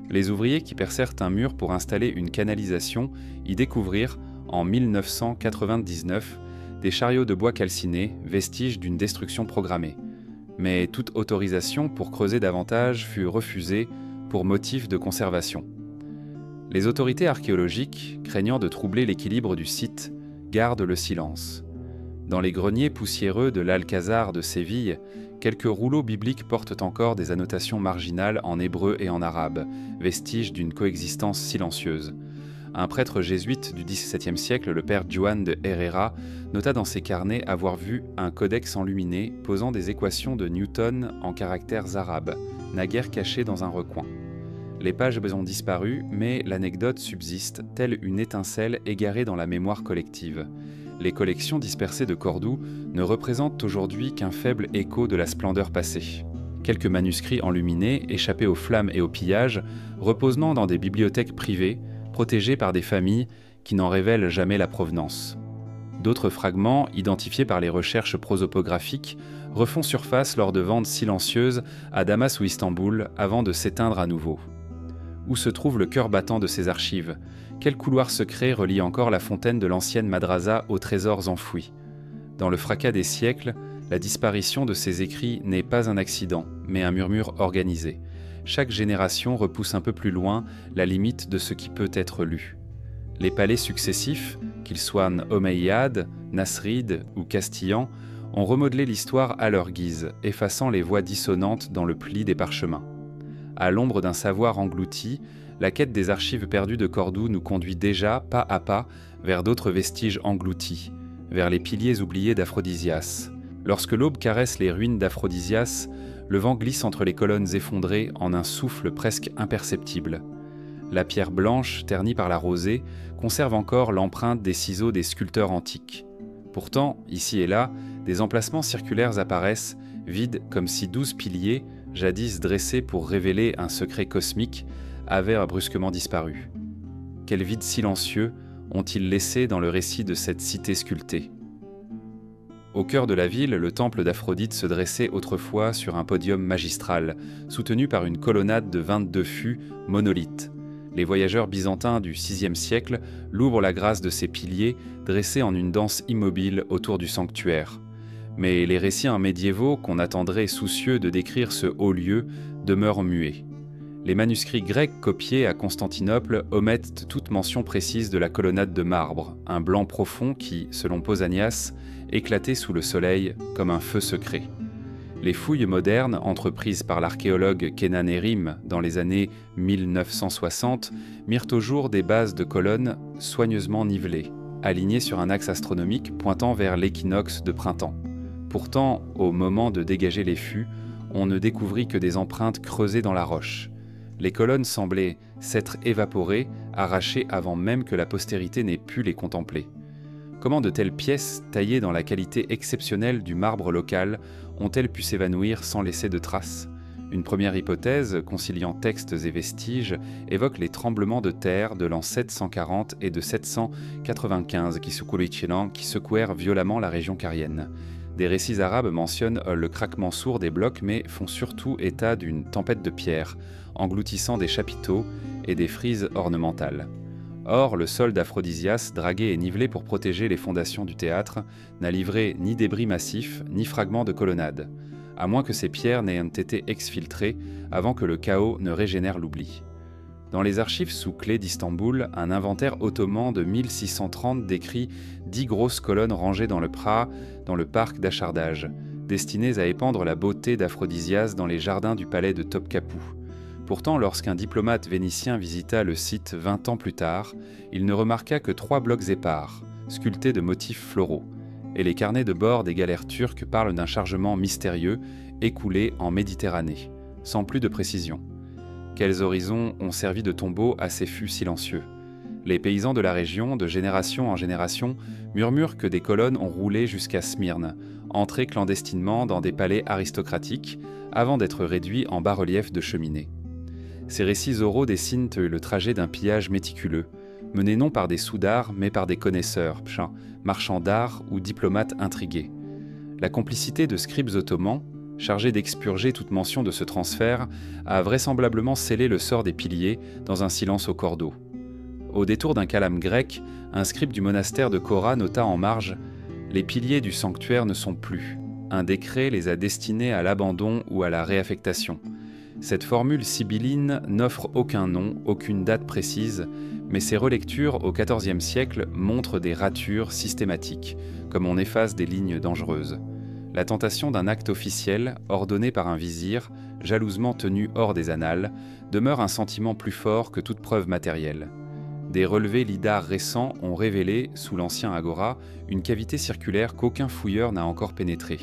Speaker 1: Les ouvriers qui percèrent un mur pour installer une canalisation y découvrirent, en 1999, des chariots de bois calcinés, vestiges d'une destruction programmée. Mais toute autorisation pour creuser davantage fut refusée pour motif de conservation. Les autorités archéologiques, craignant de troubler l'équilibre du site, gardent le silence. Dans les greniers poussiéreux de l'Alcazar de Séville, quelques rouleaux bibliques portent encore des annotations marginales en hébreu et en arabe, vestiges d'une coexistence silencieuse. Un prêtre jésuite du XVIIe siècle, le père Juan de Herrera, nota dans ses carnets avoir vu un codex enluminé posant des équations de Newton en caractères arabes, naguère cachées dans un recoin. Les pages ont disparu, mais l'anecdote subsiste, telle une étincelle égarée dans la mémoire collective. Les collections dispersées de Cordoue ne représentent aujourd'hui qu'un faible écho de la splendeur passée. Quelques manuscrits enluminés, échappés aux flammes et au pillage, reposent dans des bibliothèques privées, protégés par des familles qui n'en révèlent jamais la provenance. D'autres fragments, identifiés par les recherches prosopographiques, refont surface lors de ventes silencieuses à Damas ou Istanbul avant de s'éteindre à nouveau. Où se trouve le cœur battant de ces archives ? Quel couloir secret relie encore la fontaine de l'ancienne madrasa aux trésors enfouis ? Dans le fracas des siècles, la disparition de ces écrits n'est pas un accident, mais un murmure organisé. Chaque génération repousse un peu plus loin la limite de ce qui peut être lu. Les palais successifs, qu'ils soient omeyyades, nasrides ou castillans, ont remodelé l'histoire à leur guise, effaçant les voix dissonantes dans le pli des parchemins. À l'ombre d'un savoir englouti, la quête des archives perdues de Cordoue nous conduit déjà, pas à pas, vers d'autres vestiges engloutis, vers les piliers oubliés d'Aphrodisias. Lorsque l'aube caresse les ruines d'Aphrodisias, le vent glisse entre les colonnes effondrées en un souffle presque imperceptible. La pierre blanche, ternie par la rosée, conserve encore l'empreinte des ciseaux des sculpteurs antiques. Pourtant, ici et là, des emplacements circulaires apparaissent, vides comme si 12 piliers, jadis dressés pour révéler un secret cosmique, avaient brusquement disparu. Quel vide silencieux ont-ils laissé dans le récit de cette cité sculptée? Au cœur de la ville, le temple d'Aphrodite se dressait autrefois sur un podium magistral, soutenu par une colonnade de 22 fûts monolithes. Les voyageurs byzantins du VIe siècle louvrent la grâce de ces piliers dressés en une danse immobile autour du sanctuaire. Mais les récits médiévaux qu'on attendrait soucieux de décrire ce haut lieu demeurent muets. Les manuscrits grecs copiés à Constantinople omettent toute mention précise de la colonnade de marbre, un blanc profond qui, selon Pausanias, éclatait sous le soleil comme un feu secret. Les fouilles modernes, entreprises par l'archéologue Kenan Erim dans les années 1960, mirent au jour des bases de colonnes soigneusement nivelées, alignées sur un axe astronomique pointant vers l'équinoxe de printemps. Pourtant, au moment de dégager les fûts, on ne découvrit que des empreintes creusées dans la roche. Les colonnes semblaient s'être évaporées, arrachées avant même que la postérité n'ait pu les contempler. Comment de telles pièces, taillées dans la qualité exceptionnelle du marbre local, ont-elles pu s'évanouir sans laisser de traces? Une première hypothèse, conciliant textes et vestiges, évoque les tremblements de terre de l'an 740 et de 795 qui secouèrent violemment la région carienne. Des récits arabes mentionnent le craquement sourd des blocs mais font surtout état d'une tempête de pierre, engloutissant des chapiteaux et des frises ornementales. Or, le sol d'Aphrodisias, dragué et nivelé pour protéger les fondations du théâtre, n'a livré ni débris massifs, ni fragments de colonnades, à moins que ces pierres n'aient été exfiltrées avant que le chaos ne régénère l'oubli. Dans les archives sous clé d'Istanbul, un inventaire ottoman de 1630 décrit 10 grosses colonnes rangées dans le parc d'Achardage, destinées à épandre la beauté d'Aphrodisias dans les jardins du palais de Topkapı. Pourtant, lorsqu'un diplomate vénitien visita le site 20 ans plus tard, il ne remarqua que 3 blocs épars, sculptés de motifs floraux, et les carnets de bord des galères turques parlent d'un chargement mystérieux écoulé en Méditerranée, sans plus de précision. Quels horizons ont servi de tombeau à ces fûts silencieux? Les paysans de la région, de génération en génération, murmurent que des colonnes ont roulé jusqu'à Smyrne, entrées clandestinement dans des palais aristocratiques, avant d'être réduits en bas-relief de cheminées. Ces récits oraux dessinent le trajet d'un pillage méticuleux, mené non par des soudards, mais par des connaisseurs, marchands d'art ou diplomates intrigués. La complicité de scribes ottomans, chargés d'expurger toute mention de ce transfert, a vraisemblablement scellé le sort des piliers dans un silence au cordeau. Au détour d'un calame grec, un scribe du monastère de Chora nota en marge « Les piliers du sanctuaire ne sont plus. Un décret les a destinés à l'abandon ou à la réaffectation. » Cette formule sibylline n'offre aucun nom, aucune date précise, mais ses relectures au XIVe siècle montrent des ratures systématiques, comme on efface des lignes dangereuses. La tentation d'un acte officiel, ordonné par un vizir, jalousement tenu hors des annales, demeure un sentiment plus fort que toute preuve matérielle. Des relevés lidars récents ont révélé, sous l'ancien agora, une cavité circulaire qu'aucun fouilleur n'a encore pénétrée.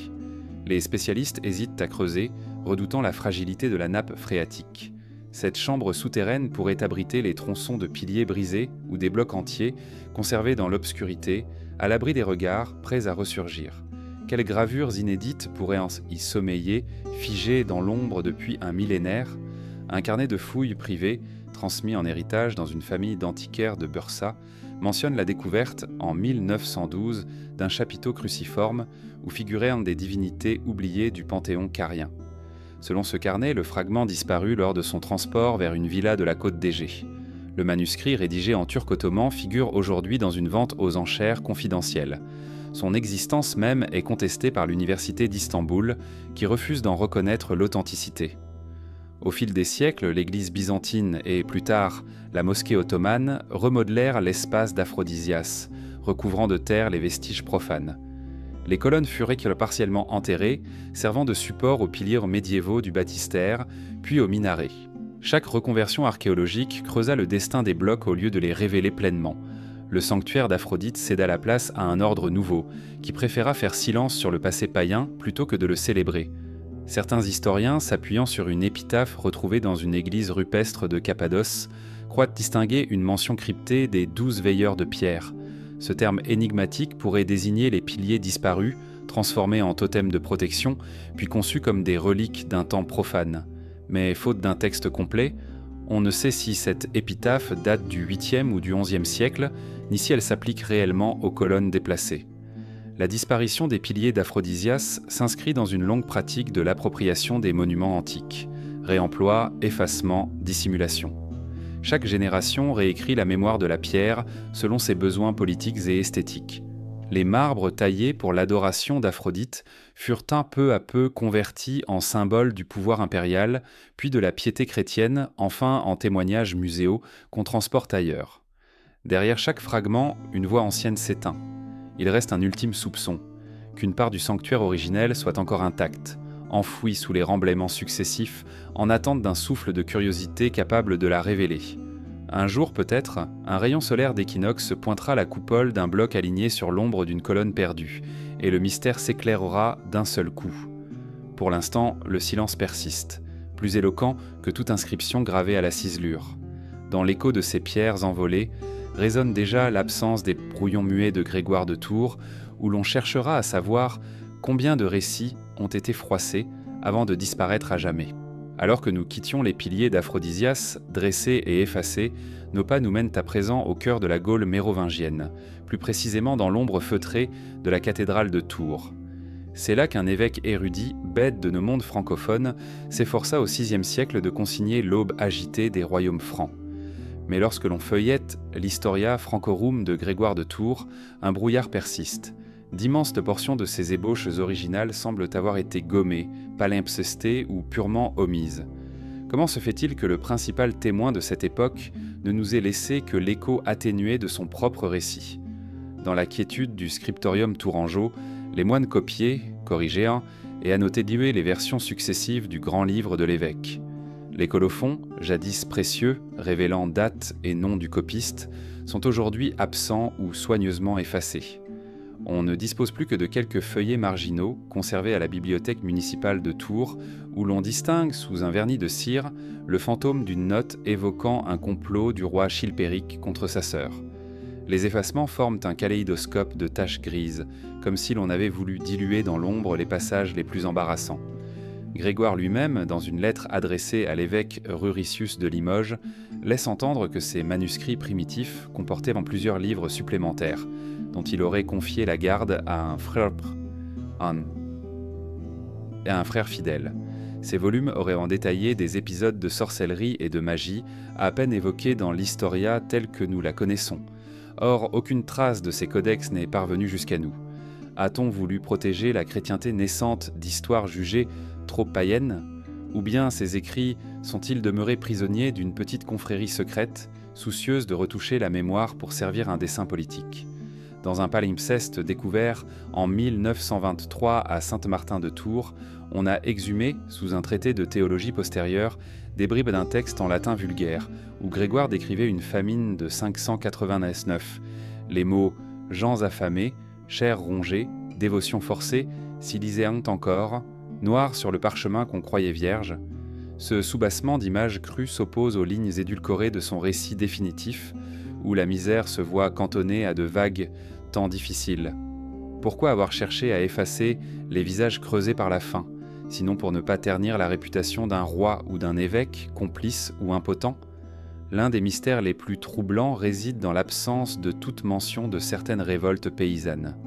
Speaker 1: Les spécialistes hésitent à creuser, redoutant la fragilité de la nappe phréatique. Cette chambre souterraine pourrait abriter les tronçons de piliers brisés ou des blocs entiers, conservés dans l'obscurité, à l'abri des regards, prêts à ressurgir. Quelles gravures inédites pourraient y sommeiller, figées dans l'ombre depuis un millénaire? Un carnet de fouilles privées, transmis en héritage dans une famille d'antiquaires de Bursa, mentionne la découverte, en 1912, d'un chapiteau cruciforme où figuraient un des divinités oubliées du panthéon carien. Selon ce carnet, le fragment disparut lors de son transport vers une villa de la côte d'Égée. Le manuscrit, rédigé en turc ottoman, figure aujourd'hui dans une vente aux enchères confidentielle. Son existence même est contestée par l'université d'Istanbul, qui refuse d'en reconnaître l'authenticité. Au fil des siècles, l'église byzantine et, plus tard, la mosquée ottomane remodelèrent l'espace d'Aphrodisias, recouvrant de terre les vestiges profanes. Les colonnes furent partiellement enterrées, servant de support aux piliers médiévaux du baptistère, puis aux minarets. Chaque reconversion archéologique creusa le destin des blocs au lieu de les révéler pleinement. Le sanctuaire d'Aphrodite céda la place à un ordre nouveau, qui préféra faire silence sur le passé païen plutôt que de le célébrer. Certains historiens, s'appuyant sur une épitaphe retrouvée dans une église rupestre de Cappadoce, croient distinguer une mention cryptée des 12 veilleurs de pierre. Ce terme énigmatique pourrait désigner les piliers disparus, transformés en totems de protection, puis conçus comme des reliques d'un temps profane. Mais faute d'un texte complet, on ne sait si cette épitaphe date du 8e ou du 11e siècle, ni si elle s'applique réellement aux colonnes déplacées. La disparition des piliers d'Aphrodisias s'inscrit dans une longue pratique de l'appropriation des monuments antiques. Réemploi, effacement, dissimulation. Chaque génération réécrit la mémoire de la pierre selon ses besoins politiques et esthétiques. Les marbres taillés pour l'adoration d'Aphrodite furent peu à peu convertis en symboles du pouvoir impérial, puis de la piété chrétienne, enfin en témoignages muséaux qu'on transporte ailleurs. Derrière chaque fragment, une voix ancienne s'éteint. Il reste un ultime soupçon, qu'une part du sanctuaire originel soit encore intacte, enfouie sous les remblaiements successifs, en attente d'un souffle de curiosité capable de la révéler. Un jour peut-être, un rayon solaire d'équinoxe pointera la coupole d'un bloc aligné sur l'ombre d'une colonne perdue, et le mystère s'éclairera d'un seul coup. Pour l'instant, le silence persiste, plus éloquent que toute inscription gravée à la ciselure. Dans l'écho de ces pierres envolées, résonne déjà l'absence des brouillons muets de Grégoire de Tours, où l'on cherchera à savoir combien de récits ont été froissés avant de disparaître à jamais. Alors que nous quittions les piliers d'Aphrodisias, dressés et effacés, nos pas nous mènent à présent au cœur de la Gaule mérovingienne, plus précisément dans l'ombre feutrée de la cathédrale de Tours. C'est là qu'un évêque érudit, bête de nos mondes francophones, s'efforça au VIe siècle de consigner l'aube agitée des royaumes francs. Mais lorsque l'on feuillette l'Historia Francorum de Grégoire de Tours, un brouillard persiste. D'immenses portions de ces ébauches originales semblent avoir été gommées, palimpsestées ou purement omises. Comment se fait-il que le principal témoin de cette époque ne nous ait laissé que l'écho atténué de son propre récit ? Dans la quiétude du scriptorium tourangeau, les moines copiaient, corrigéant et annotaient les versions successives du grand livre de l'évêque. Les colophons, jadis précieux, révélant date et nom du copiste, sont aujourd'hui absents ou soigneusement effacés. On ne dispose plus que de quelques feuillets marginaux conservés à la bibliothèque municipale de Tours, où l'on distingue, sous un vernis de cire, le fantôme d'une note évoquant un complot du roi Chilpéric contre sa sœur. Les effacements forment un kaléidoscope de taches grises, comme si l'on avait voulu diluer dans l'ombre les passages les plus embarrassants. Grégoire lui-même, dans une lettre adressée à l'évêque Ruricius de Limoges, laisse entendre que ces manuscrits primitifs comportaient plusieurs livres supplémentaires, dont il aurait confié la garde à un frère fidèle. Ces volumes auraient en détaillé des épisodes de sorcellerie et de magie à peine évoqués dans l'Historia telle que nous la connaissons. Or, aucune trace de ces codex n'est parvenue jusqu'à nous. A-t-on voulu protéger la chrétienté naissante d'histoires jugées trop païennes ? Ou bien ces écrits sont-ils demeurés prisonniers d'une petite confrérie secrète, soucieuse de retoucher la mémoire pour servir un dessein politique ? Dans un palimpseste découvert en 1923 à Saint-Martin de Tours, on a exhumé, sous un traité de théologie postérieure, des bribes d'un texte en latin vulgaire, où Grégoire décrivait une famine de 589. Les mots « gens affamés »,« chair rongée »,« dévotion forcée » s'y lisaient encore, noirs sur le parchemin qu'on croyait vierge. Ce soubassement d'images crues s'oppose aux lignes édulcorées de son récit définitif, où la misère se voit cantonnée à de vagues temps difficiles. Pourquoi avoir cherché à effacer les visages creusés par la faim, sinon pour ne pas ternir la réputation d'un roi ou d'un évêque, complice ou impotent ? L'un des mystères les plus troublants réside dans l'absence de toute mention de certaines révoltes paysannes.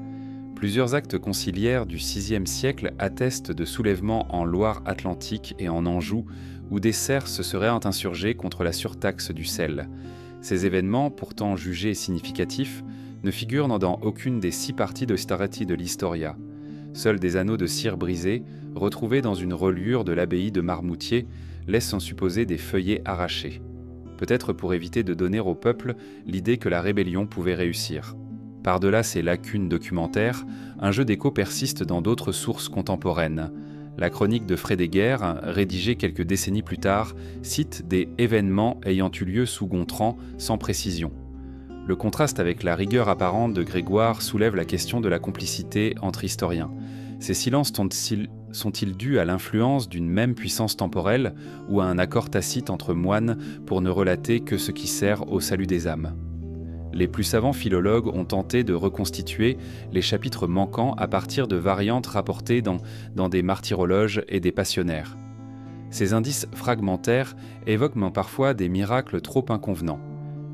Speaker 1: Plusieurs actes conciliaires du VIe siècle attestent de soulèvements en Loire-Atlantique et en Anjou, où des serfs se seraient insurgés contre la surtaxe du sel. Ces événements, pourtant jugés significatifs, ne figurent dans aucune des 6 parties de l'Historia. Seuls des anneaux de cire brisés, retrouvés dans une reliure de l'abbaye de Marmoutier, laissent en supposer des feuillets arrachés. Peut-être pour éviter de donner au peuple l'idée que la rébellion pouvait réussir. Par-delà ces lacunes documentaires, un jeu d'écho persiste dans d'autres sources contemporaines. La chronique de Frédéguerre, rédigée quelques décennies plus tard, cite des événements ayant eu lieu sous Gontran sans précision. Le contraste avec la rigueur apparente de Grégoire soulève la question de la complicité entre historiens. Ces silences sont-ils dus à l'influence d'une même puissance temporelle ou à un accord tacite entre moines pour ne relater que ce qui sert au salut des âmes ? Les plus savants philologues ont tenté de reconstituer les chapitres manquants à partir de variantes rapportées dans des martyrologes et des passionnaires. Ces indices fragmentaires évoquent parfois des miracles trop inconvenants.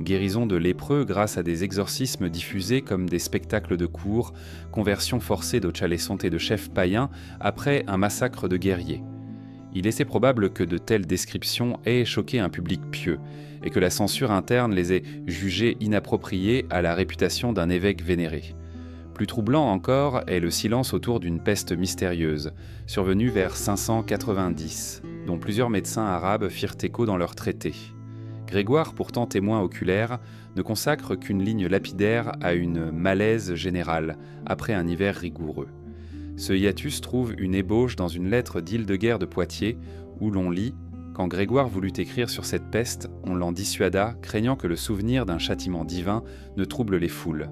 Speaker 1: Guérison de lépreux grâce à des exorcismes diffusés comme des spectacles de cour, conversion forcée d'Ochalesonte et de chefs païens après un massacre de guerriers. Il est assez probable que de telles descriptions aient choqué un public pieux, et que la censure interne les ait jugées inappropriées à la réputation d'un évêque vénéré. Plus troublant encore est le silence autour d'une peste mystérieuse, survenue vers 590, dont plusieurs médecins arabes firent écho dans leurs traités. Grégoire, pourtant témoin oculaire, ne consacre qu'une ligne lapidaire à une malaise générale, après un hiver rigoureux. Ce hiatus trouve une ébauche dans une lettre d'Hildegard de Poitiers, où l'on lit « Quand Grégoire voulut écrire sur cette peste, on l'en dissuada, craignant que le souvenir d'un châtiment divin ne trouble les foules. »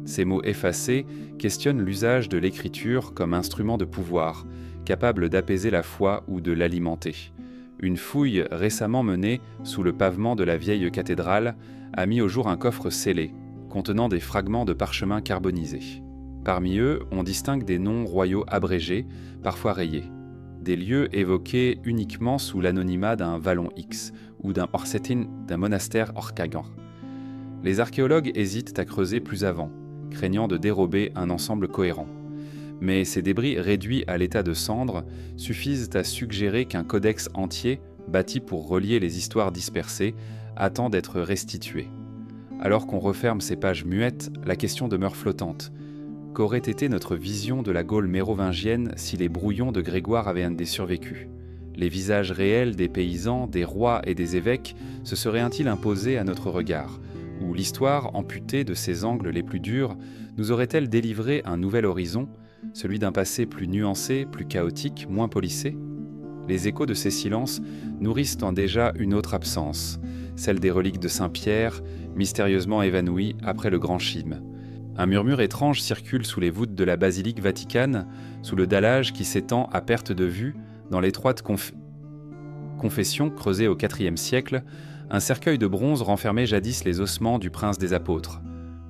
Speaker 1: Ces mots effacés questionnent l'usage de l'écriture comme instrument de pouvoir, capable d'apaiser la foi ou de l'alimenter. Une fouille récemment menée sous le pavement de la vieille cathédrale a mis au jour un coffre scellé, contenant des fragments de parchemin carbonisés. Parmi eux, on distingue des noms royaux abrégés, parfois rayés. Des lieux évoqués uniquement sous l'anonymat d'un vallon X ou d'un orsetin d'un monastère orcagan. Les archéologues hésitent à creuser plus avant, craignant de dérober un ensemble cohérent. Mais ces débris réduits à l'état de cendres suffisent à suggérer qu'un codex entier, bâti pour relier les histoires dispersées, attend d'être restitué. Alors qu'on referme ces pages muettes, la question demeure flottante. Qu'aurait été notre vision de la Gaule mérovingienne si les brouillons de Grégoire avaient survécu? Les visages réels des paysans, des rois et des évêques se seraient-ils imposés à notre regard? Ou l'histoire, amputée de ses angles les plus durs, nous aurait-elle délivré un nouvel horizon, celui d'un passé plus nuancé, plus chaotique, moins policé? Les échos de ces silences nourrissent déjà une autre absence, celle des reliques de Saint-Pierre, mystérieusement évanouies après le Grand Chime. Un murmure étrange circule sous les voûtes de la basilique vaticane, sous le dallage qui s'étend à perte de vue dans l'étroite confession creusée au IVe siècle. Un cercueil de bronze renfermait jadis les ossements du prince des apôtres.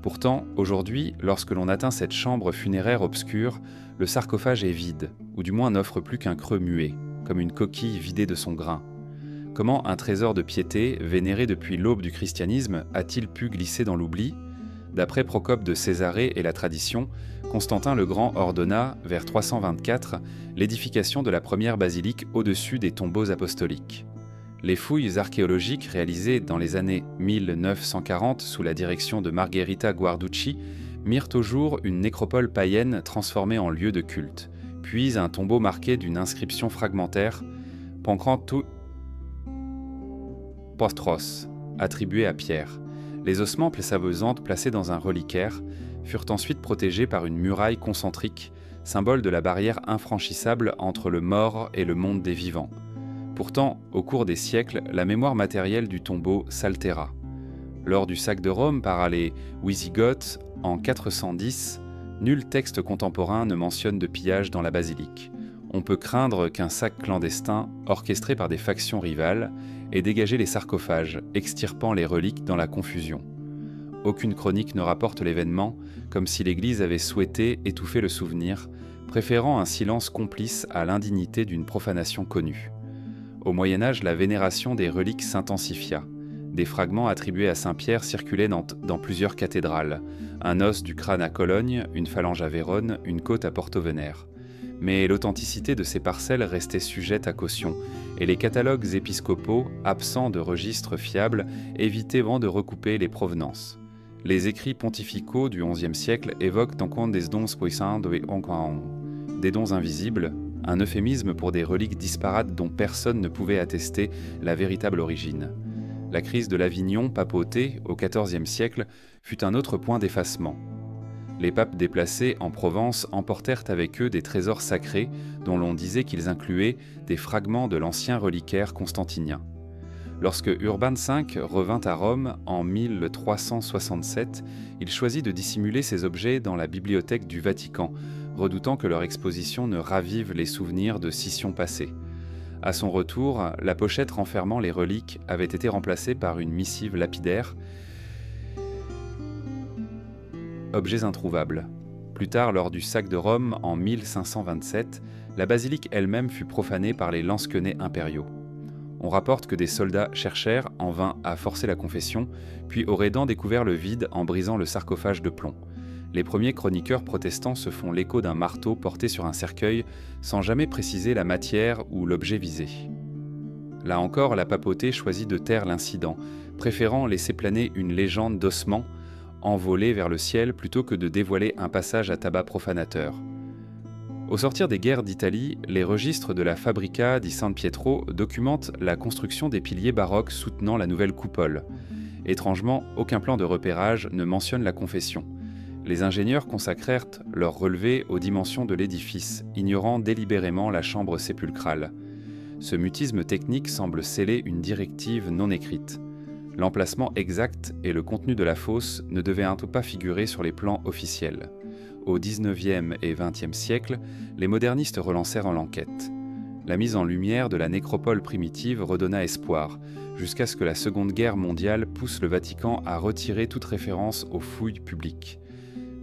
Speaker 1: Pourtant, aujourd'hui, lorsque l'on atteint cette chambre funéraire obscure, le sarcophage est vide, ou du moins n'offre plus qu'un creux muet, comme une coquille vidée de son grain. Comment un trésor de piété, vénéré depuis l'aube du christianisme, a-t-il pu glisser dans l'oubli? D'après Procope de Césarée et la tradition, Constantin le Grand ordonna, vers 324, l'édification de la première basilique au-dessus des tombeaux apostoliques. Les fouilles archéologiques réalisées dans les années 1940 sous la direction de Margherita Guarducci mirent au jour une nécropole païenne transformée en lieu de culte, puis un tombeau marqué d'une inscription fragmentaire « Pancrantou Postros » attribuée à Pierre. Les ossements saveusantes placés dans un reliquaire furent ensuite protégés par une muraille concentrique, symbole de la barrière infranchissable entre le mort et le monde des vivants. Pourtant, au cours des siècles, la mémoire matérielle du tombeau s'altéra. Lors du sac de Rome par les Wisigoths en 410, nul texte contemporain ne mentionne de pillage dans la basilique. On peut craindre qu'un sac clandestin, orchestré par des factions rivales, ait dégagé les sarcophages, extirpant les reliques dans la confusion. Aucune chronique ne rapporte l'événement, comme si l'Église avait souhaité étouffer le souvenir, préférant un silence complice à l'indignité d'une profanation connue. Au Moyen-Âge, la vénération des reliques s'intensifia. Des fragments attribués à Saint-Pierre circulaient dans plusieurs cathédrales. Un os du crâne à Cologne, une phalange à Vérone, une côte à Porto-Venere. Mais l'authenticité de ces parcelles restait sujette à caution, et les catalogues épiscopaux, absents de registres fiables, évitaient de recouper les provenances. Les écrits pontificaux du XIe siècle évoquent encore des dons puissants des dons invisibles, un euphémisme pour des reliques disparates dont personne ne pouvait attester la véritable origine. La crise de l'Avignon papauté au XIVe siècle fut un autre point d'effacement. Les papes déplacés en Provence emportèrent avec eux des trésors sacrés dont l'on disait qu'ils incluaient des fragments de l'ancien reliquaire constantinien. Lorsque Urbain V revint à Rome en 1367, il choisit de dissimuler ces objets dans la bibliothèque du Vatican, redoutant que leur exposition ne ravive les souvenirs de scissions passées. À son retour, la pochette renfermant les reliques avait été remplacée par une missive lapidaire objets introuvables. Plus tard, lors du sac de Rome en 1527, la basilique elle-même fut profanée par les lansquenets impériaux. On rapporte que des soldats cherchèrent en vain à forcer la confession, puis auraient découvert le vide en brisant le sarcophage de plomb. Les premiers chroniqueurs protestants se font l'écho d'un marteau porté sur un cercueil sans jamais préciser la matière ou l'objet visé. Là encore, la papauté choisit de taire l'incident, préférant laisser planer une légende d'ossements envolés vers le ciel plutôt que de dévoiler un passage à tabac profanateur. Au sortir des guerres d'Italie, les registres de la Fabrica di San Pietro documentent la construction des piliers baroques soutenant la nouvelle coupole. Étrangement, aucun plan de repérage ne mentionne la confession. Les ingénieurs consacrèrent leur relevé aux dimensions de l'édifice, ignorant délibérément la chambre sépulcrale. Ce mutisme technique semble sceller une directive non écrite. L'emplacement exact et le contenu de la fosse ne devaient pas figurer sur les plans officiels. Au XIXe et XXe siècle, les modernistes relancèrent l'enquête. La mise en lumière de la nécropole primitive redonna espoir, jusqu'à ce que la Seconde Guerre mondiale pousse le Vatican à retirer toute référence aux fouilles publiques.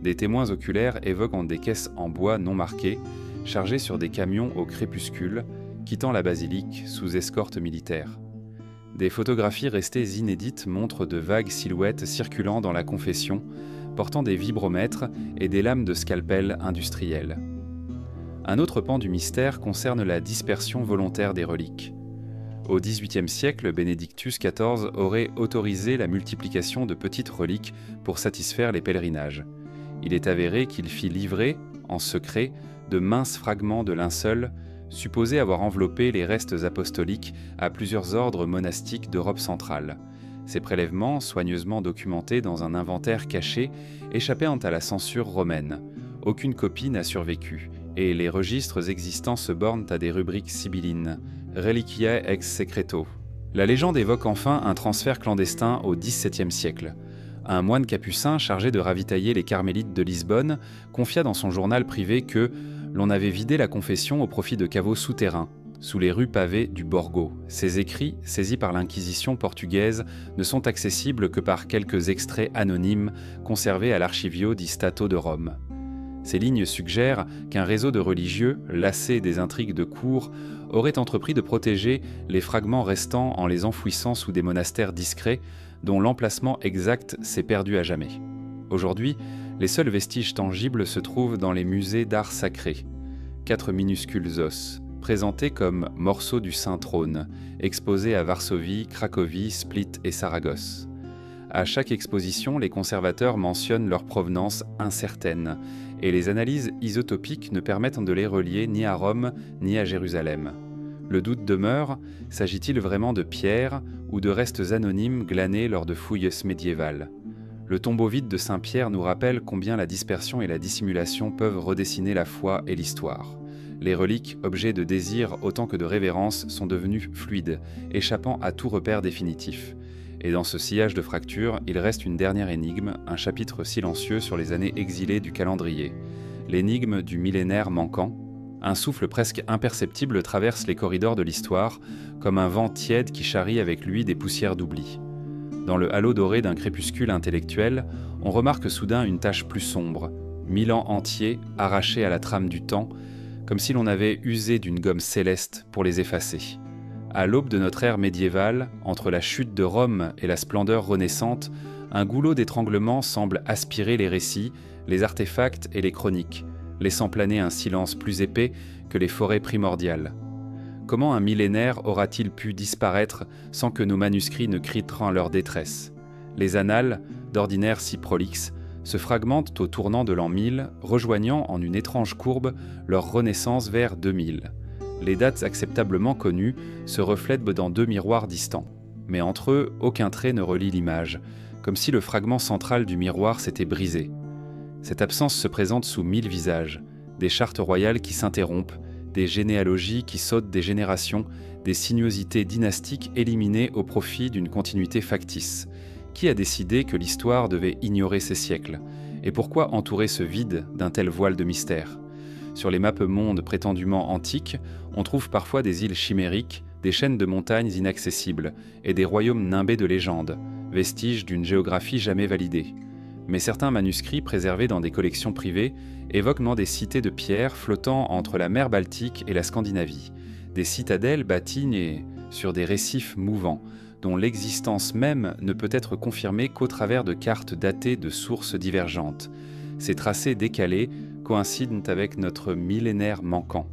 Speaker 1: Des témoins oculaires évoquent des caisses en bois non marquées, chargées sur des camions au crépuscule, quittant la basilique sous escorte militaire. Des photographies restées inédites montrent de vagues silhouettes circulant dans la confession, portant des vibromètres et des lames de scalpel industrielles. Un autre pan du mystère concerne la dispersion volontaire des reliques. Au XVIIIe siècle, Benedictus XIV aurait autorisé la multiplication de petites reliques pour satisfaire les pèlerinages. Il est avéré qu'il fit livrer, en secret, de minces fragments de linceul, supposés avoir enveloppé les restes apostoliques à plusieurs ordres monastiques d'Europe centrale. Ces prélèvements, soigneusement documentés dans un inventaire caché, échappaient à la censure romaine. Aucune copie n'a survécu, et les registres existants se bornent à des rubriques sibyllines, reliquia ex secreto. La légende évoque enfin un transfert clandestin au XVIIe siècle. Un moine capucin chargé de ravitailler les carmélites de Lisbonne confia dans son journal privé que l'on avait vidé la confession au profit de caveaux souterrains, sous les rues pavées du Borgo. Ces écrits, saisis par l'Inquisition portugaise, ne sont accessibles que par quelques extraits anonymes conservés à l'Archivio di Stato de Rome. Ces lignes suggèrent qu'un réseau de religieux, lassés des intrigues de cour, aurait entrepris de protéger les fragments restants en les enfouissant sous des monastères discrets, dont l'emplacement exact s'est perdu à jamais. Aujourd'hui, les seuls vestiges tangibles se trouvent dans les musées d'art sacré. 4 minuscules os, présentés comme morceaux du Saint Trône, exposés à Varsovie, Cracovie, Split et Saragosse. À chaque exposition, les conservateurs mentionnent leur provenance incertaine, et les analyses isotopiques ne permettent de les relier ni à Rome ni à Jérusalem. Le doute demeure, s'agit-il vraiment de pierres ou de restes anonymes glanés lors de fouilles médiévales ? Le tombeau vide de Saint-Pierre nous rappelle combien la dispersion et la dissimulation peuvent redessiner la foi et l'histoire. Les reliques, objets de désir autant que de révérence, sont devenues fluides, échappant à tout repère définitif. Et dans ce sillage de fractures, il reste une dernière énigme, un chapitre silencieux sur les années exilées du calendrier. L'énigme du millénaire manquant. Un souffle presque imperceptible traverse les corridors de l'histoire, comme un vent tiède qui charrie avec lui des poussières d'oubli. Dans le halo doré d'un crépuscule intellectuel, on remarque soudain une tache plus sombre, 1000 ans entiers arrachés à la trame du temps, comme si l'on avait usé d'une gomme céleste pour les effacer. À l'aube de notre ère médiévale, entre la chute de Rome et la splendeur renaissante, un goulot d'étranglement semble aspirer les récits, les artefacts et les chroniques, laissant planer un silence plus épais que les forêts primordiales. Comment un millénaire aura-t-il pu disparaître sans que nos manuscrits ne crient leur détresse ? Les annales, d'ordinaire si prolixes, se fragmentent au tournant de l'an 1000, rejoignant en une étrange courbe leur renaissance vers 2000. Les dates acceptablement connues se reflètent dans 2 miroirs distants. Mais entre eux, aucun trait ne relie l'image, comme si le fragment central du miroir s'était brisé. Cette absence se présente sous 1000 visages, des chartes royales qui s'interrompent, des généalogies qui sautent des générations, des sinuosités dynastiques éliminées au profit d'une continuité factice. Qui a décidé que l'histoire devait ignorer ces siècles ? Et pourquoi entourer ce vide d'un tel voile de mystère ? Sur les mappes-mondes prétendument antiques, on trouve parfois des îles chimériques, des chaînes de montagnes inaccessibles et des royaumes nimbés de légendes, vestiges d'une géographie jamais validée. Mais certains manuscrits préservés dans des collections privées évoquent des cités de pierre flottant entre la mer Baltique et la Scandinavie, des citadelles bâties sur des récifs mouvants, dont l'existence même ne peut être confirmée qu'au travers de cartes datées de sources divergentes. Ces tracés décalés coïncident avec notre millénaire manquant,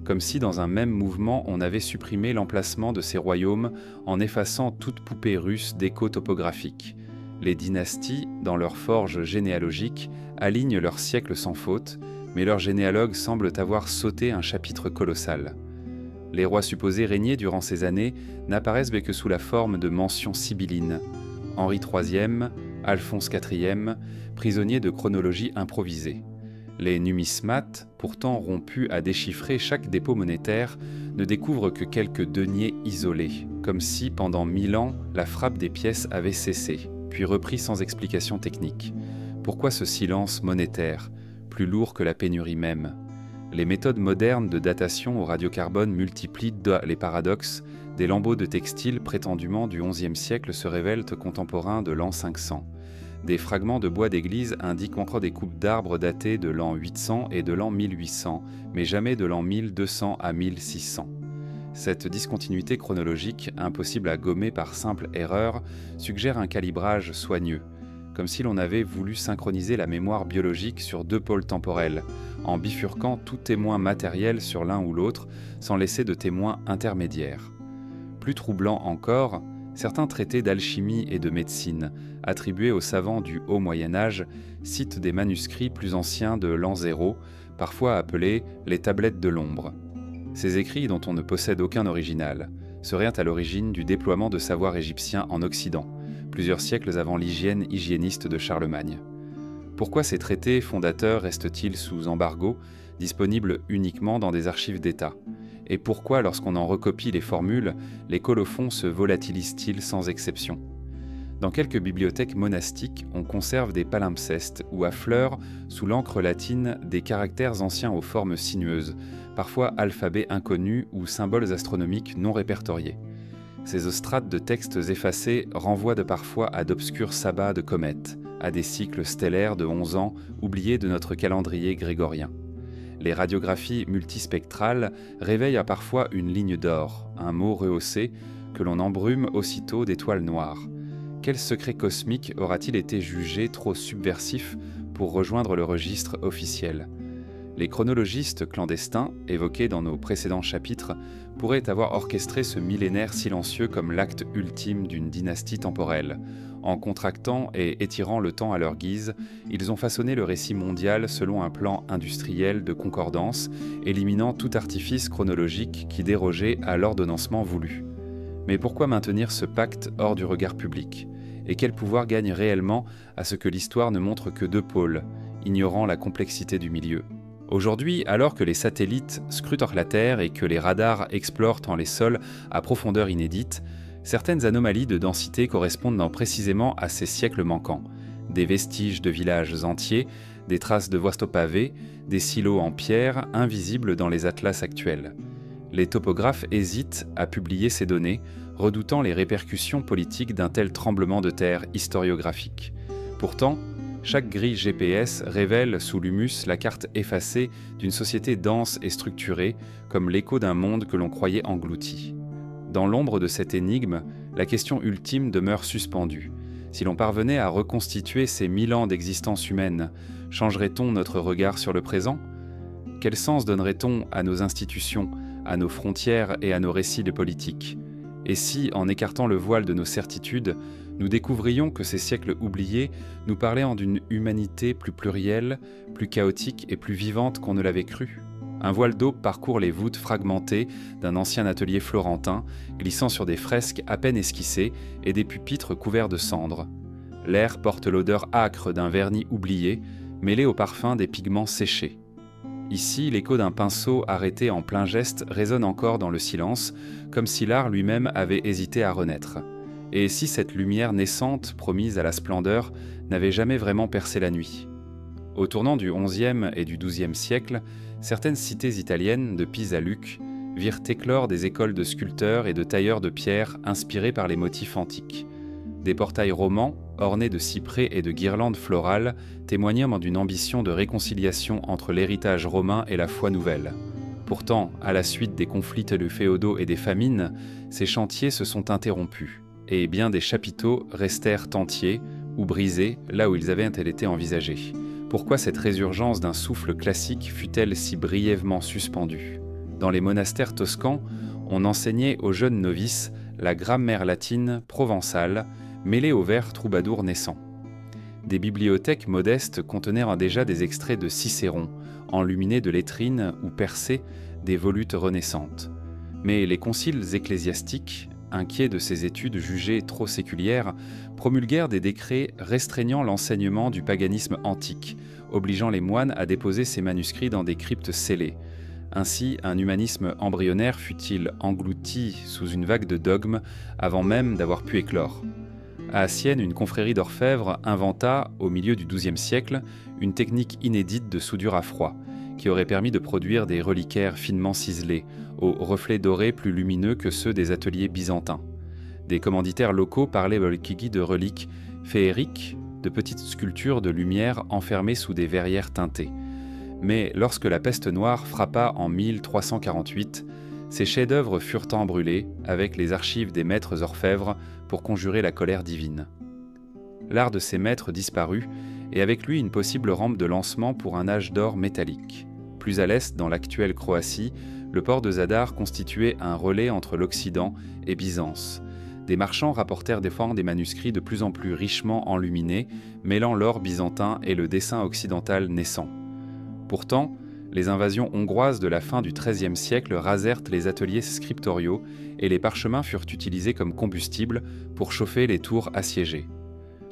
Speaker 1: comme si dans un même mouvement on avait supprimé l'emplacement de ces royaumes en effaçant toute poupée russe d'écho topographique. Les dynasties, dans leurs forges généalogiques, alignent leurs siècles sans faute, mais leurs généalogues semblent avoir sauté un chapitre colossal. Les rois supposés régner durant ces années n'apparaissent que sous la forme de mentions sibyllines. Henri III, Alphonse IV, prisonniers de chronologie improvisée. Les numismates, pourtant rompus à déchiffrer chaque dépôt monétaire, ne découvrent que quelques deniers isolés, comme si pendant 1000 ans la frappe des pièces avait cessé, puis repris sans explication technique. Pourquoi ce silence monétaire, plus lourd que la pénurie même ? Les méthodes modernes de datation au radiocarbone multiplient les paradoxes. Des lambeaux de textile prétendument du XIe siècle se révèlent contemporains de l'an 500. Des fragments de bois d'église indiquent encore des coupes d'arbres datées de l'an 800 et de l'an 1800, mais jamais de l'an 1200 à 1600. Cette discontinuité chronologique, impossible à gommer par simple erreur, suggère un calibrage soigneux, comme si l'on avait voulu synchroniser la mémoire biologique sur deux pôles temporels, en bifurquant tout témoin matériel sur l'un ou l'autre, sans laisser de témoin intermédiaire. Plus troublant encore, certains traités d'alchimie et de médecine, attribués aux savants du Haut Moyen-Âge, citent des manuscrits plus anciens de l'an 0, parfois appelés les tablettes de l'ombre. Ces écrits, dont on ne possède aucun original, seraient à l'origine du déploiement de savoir égyptien en Occident, plusieurs siècles avant l'hygiène hygiéniste de Charlemagne. Pourquoi ces traités fondateurs restent-ils sous embargo, disponibles uniquement dans des archives d'État ? Et pourquoi, lorsqu'on en recopie les formules, les colophons se volatilisent-ils sans exception ? Dans quelques bibliothèques monastiques, on conserve des palimpsestes où affleurent, sous l'encre latine, des caractères anciens aux formes sinueuses, parfois alphabets inconnus ou symboles astronomiques non répertoriés. Ces ostrates de textes effacés renvoient parfois à d'obscurs sabbats de comètes, à des cycles stellaires de 11 ans oubliés de notre calendrier grégorien. Les radiographies multispectrales réveillent parfois une ligne d'or, un mot rehaussé, que l'on embrume aussitôt d'étoiles noires. Quel secret cosmique aura-t-il été jugé trop subversif pour rejoindre le registre officiel ? Les chronologistes clandestins, évoqués dans nos précédents chapitres, pourraient avoir orchestré ce millénaire silencieux comme l'acte ultime d'une dynastie temporelle. En contractant et étirant le temps à leur guise, ils ont façonné le récit mondial selon un plan industriel de concordance, éliminant tout artifice chronologique qui dérogeait à l'ordonnancement voulu. Mais pourquoi maintenir ce pacte hors du regard public ? Et quel pouvoir gagne réellement à ce que l'histoire ne montre que deux pôles, ignorant la complexité du milieu ? Aujourd'hui, alors que les satellites scrutent la Terre et que les radars explorent les sols à profondeur inédite, certaines anomalies de densité correspondent précisément à ces siècles manquants. Des vestiges de villages entiers, des traces de voies pavées, des silos en pierre invisibles dans les atlas actuels. Les topographes hésitent à publier ces données, redoutant les répercussions politiques d'un tel tremblement de terre historiographique. Pourtant, chaque grille GPS révèle sous l'humus la carte effacée d'une société dense et structurée, comme l'écho d'un monde que l'on croyait englouti. Dans l'ombre de cette énigme, la question ultime demeure suspendue. Si l'on parvenait à reconstituer ces 1000 ans d'existence humaine, changerait-on notre regard sur le présent ? Quel sens donnerait-on à nos institutions, à nos frontières et à nos récits de politique ? Et si, en écartant le voile de nos certitudes, nous découvrions que ces siècles oubliés nous parlaient d'une humanité plus plurielle, plus chaotique et plus vivante qu'on ne l'avait cru ? Un voile d'eau parcourt les voûtes fragmentées d'un ancien atelier florentin, glissant sur des fresques à peine esquissées et des pupitres couverts de cendres. L'air porte l'odeur âcre d'un vernis oublié, mêlé au parfum des pigments séchés. Ici, l'écho d'un pinceau arrêté en plein geste résonne encore dans le silence, comme si l'art lui-même avait hésité à renaître. Et si cette lumière naissante, promise à la splendeur, n'avait jamais vraiment percé la nuit ? Au tournant du XIe et du XIIe siècle, certaines cités italiennes, de Pise à Lucques, virent éclore des écoles de sculpteurs et de tailleurs de pierre inspirés par les motifs antiques. Des portails romans, ornés de cyprès et de guirlandes florales, témoignant d'une ambition de réconciliation entre l'héritage romain et la foi nouvelle. Pourtant, à la suite des conflits féodaux et des famines, ces chantiers se sont interrompus, et bien des chapiteaux restèrent entiers ou brisés là où ils avaient été envisagés. Pourquoi cette résurgence d'un souffle classique fut-elle si brièvement suspendue ? Dans les monastères toscans, on enseignait aux jeunes novices la grammaire latine provençale, mêlée aux vers troubadours naissants. Des bibliothèques modestes contenaient déjà des extraits de Cicéron, enluminés de lettrines ou percés des volutes renaissantes. Mais les conciles ecclésiastiques, inquiets de ces études jugées trop séculières, promulguèrent des décrets restreignant l'enseignement du paganisme antique, obligeant les moines à déposer ces manuscrits dans des cryptes scellées. Ainsi, un humanisme embryonnaire fut-il englouti sous une vague de dogmes avant même d'avoir pu éclore. À Sienne, une confrérie d'orfèvres inventa, au milieu du XIIe siècle, une technique inédite de soudure à froid, qui aurait permis de produire des reliquaires finement ciselés, aux reflets dorés plus lumineux que ceux des ateliers byzantins. Des commanditaires locaux parlaient de reliques féeriques, de petites sculptures de lumière enfermées sous des verrières teintées. Mais lorsque la peste noire frappa en 1348, ces chefs-d'œuvre furent embrûlés avec les archives des maîtres orfèvres pour conjurer la colère divine. L'art de ces maîtres disparut, et avec lui une possible rampe de lancement pour un âge d'or métallique. Plus à l'est, dans l'actuelle Croatie, le port de Zadar constituait un relais entre l'Occident et Byzance. Des marchands rapportèrent des fois des manuscrits de plus en plus richement enluminés, mêlant l'or byzantin et le dessin occidental naissant. Pourtant, les invasions hongroises de la fin du XIIIe siècle rasèrent les ateliers scriptoriaux et les parchemins furent utilisés comme combustible pour chauffer les tours assiégées.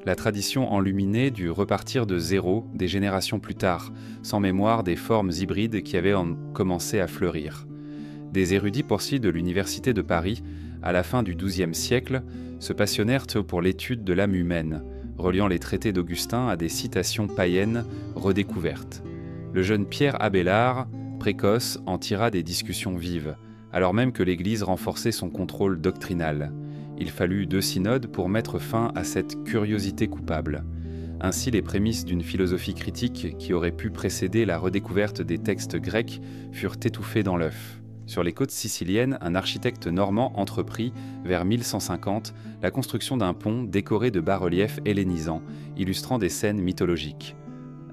Speaker 1: La tradition enluminée dut repartir de zéro des générations plus tard, sans mémoire des formes hybrides qui avaient commencé à fleurir. Des érudits poursuivis de l'Université de Paris, à la fin du XIIe siècle, se passionnèrent pour l'étude de l'âme humaine, reliant les traités d'Augustin à des citations païennes redécouvertes. Le jeune Pierre Abélard, précoce, en tira des discussions vives, alors même que l'Église renforçait son contrôle doctrinal. Il fallut 2 synodes pour mettre fin à cette curiosité coupable. Ainsi, les prémices d'une philosophie critique qui aurait pu précéder la redécouverte des textes grecs furent étouffées dans l'œuf. Sur les côtes siciliennes, un architecte normand entreprit, vers 1150, la construction d'un pont décoré de bas-reliefs hellénisants, illustrant des scènes mythologiques.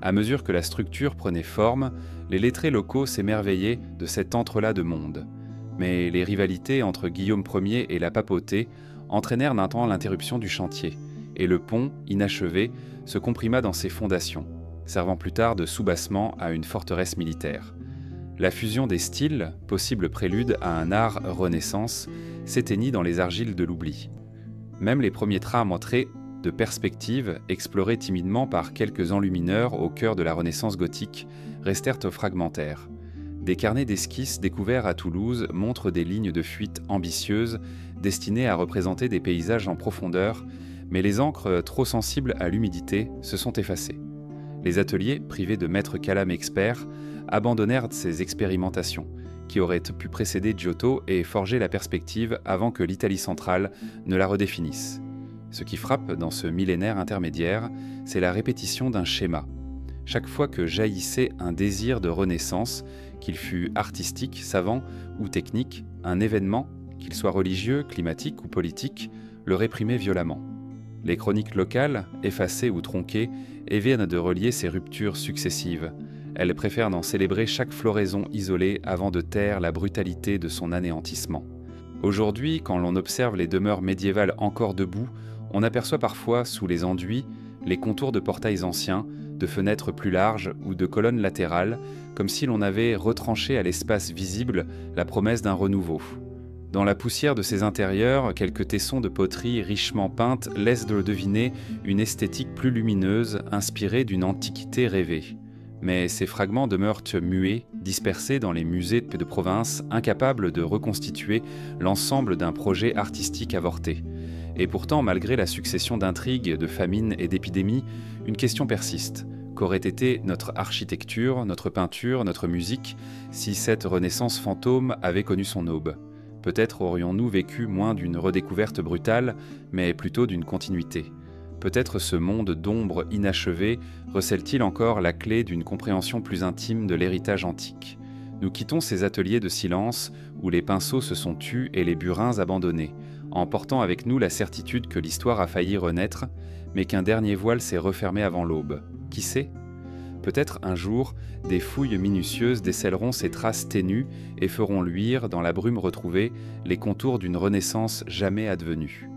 Speaker 1: À mesure que la structure prenait forme, les lettrés locaux s'émerveillaient de cet entrelac de mondes. Mais les rivalités entre Guillaume Ier et la papauté entraînèrent d'un temps l'interruption du chantier, et le pont, inachevé, se comprima dans ses fondations, servant plus tard de soubassement à une forteresse militaire. La fusion des styles, possible prélude à un art renaissance, s'éteignit dans les argiles de l'oubli. Même les premiers traits montrés de perspective, explorés timidement par quelques enlumineurs au cœur de la Renaissance gothique, restèrent fragmentaires. Des carnets d'esquisses découverts à Toulouse montrent des lignes de fuite ambitieuses, destinées à représenter des paysages en profondeur, mais les encres trop sensibles à l'humidité se sont effacées. Les ateliers, privés de maîtres calame experts, abandonnèrent ces expérimentations, qui auraient pu précéder Giotto et forger la perspective avant que l'Italie centrale ne la redéfinisse. Ce qui frappe dans ce millénaire intermédiaire, c'est la répétition d'un schéma. Chaque fois que jaillissait un désir de renaissance, qu'il fût artistique, savant ou technique, un événement, qu'il soit religieux, climatique ou politique, le réprimait violemment. Les chroniques locales, effacées ou tronquées, éviennent de relier ces ruptures successives. Elles préfèrent d'en célébrer chaque floraison isolée avant de taire la brutalité de son anéantissement. Aujourd'hui, quand l'on observe les demeures médiévales encore debout, on aperçoit parfois, sous les enduits, les contours de portails anciens, de fenêtres plus larges ou de colonnes latérales, comme si l'on avait retranché à l'espace visible la promesse d'un renouveau. Dans la poussière de ces intérieurs, quelques tessons de poterie richement peintes laissent de deviner une esthétique plus lumineuse, inspirée d'une antiquité rêvée. Mais ces fragments demeurent muets, dispersés dans les musées de province, incapables de reconstituer l'ensemble d'un projet artistique avorté. Et pourtant, malgré la succession d'intrigues, de famines et d'épidémies, une question persiste. Qu'aurait été notre architecture, notre peinture, notre musique, si cette renaissance fantôme avait connu son aube ? Peut-être aurions-nous vécu moins d'une redécouverte brutale, mais plutôt d'une continuité. Peut-être ce monde d'ombre inachevé recèle-t-il encore la clé d'une compréhension plus intime de l'héritage antique. Nous quittons ces ateliers de silence où les pinceaux se sont tus et les burins abandonnés, en portant avec nous la certitude que l'histoire a failli renaître, mais qu'un dernier voile s'est refermé avant l'aube. Qui sait ? Peut-être un jour, des fouilles minutieuses décèleront ces traces ténues et feront luire, dans la brume retrouvée, les contours d'une renaissance jamais advenue.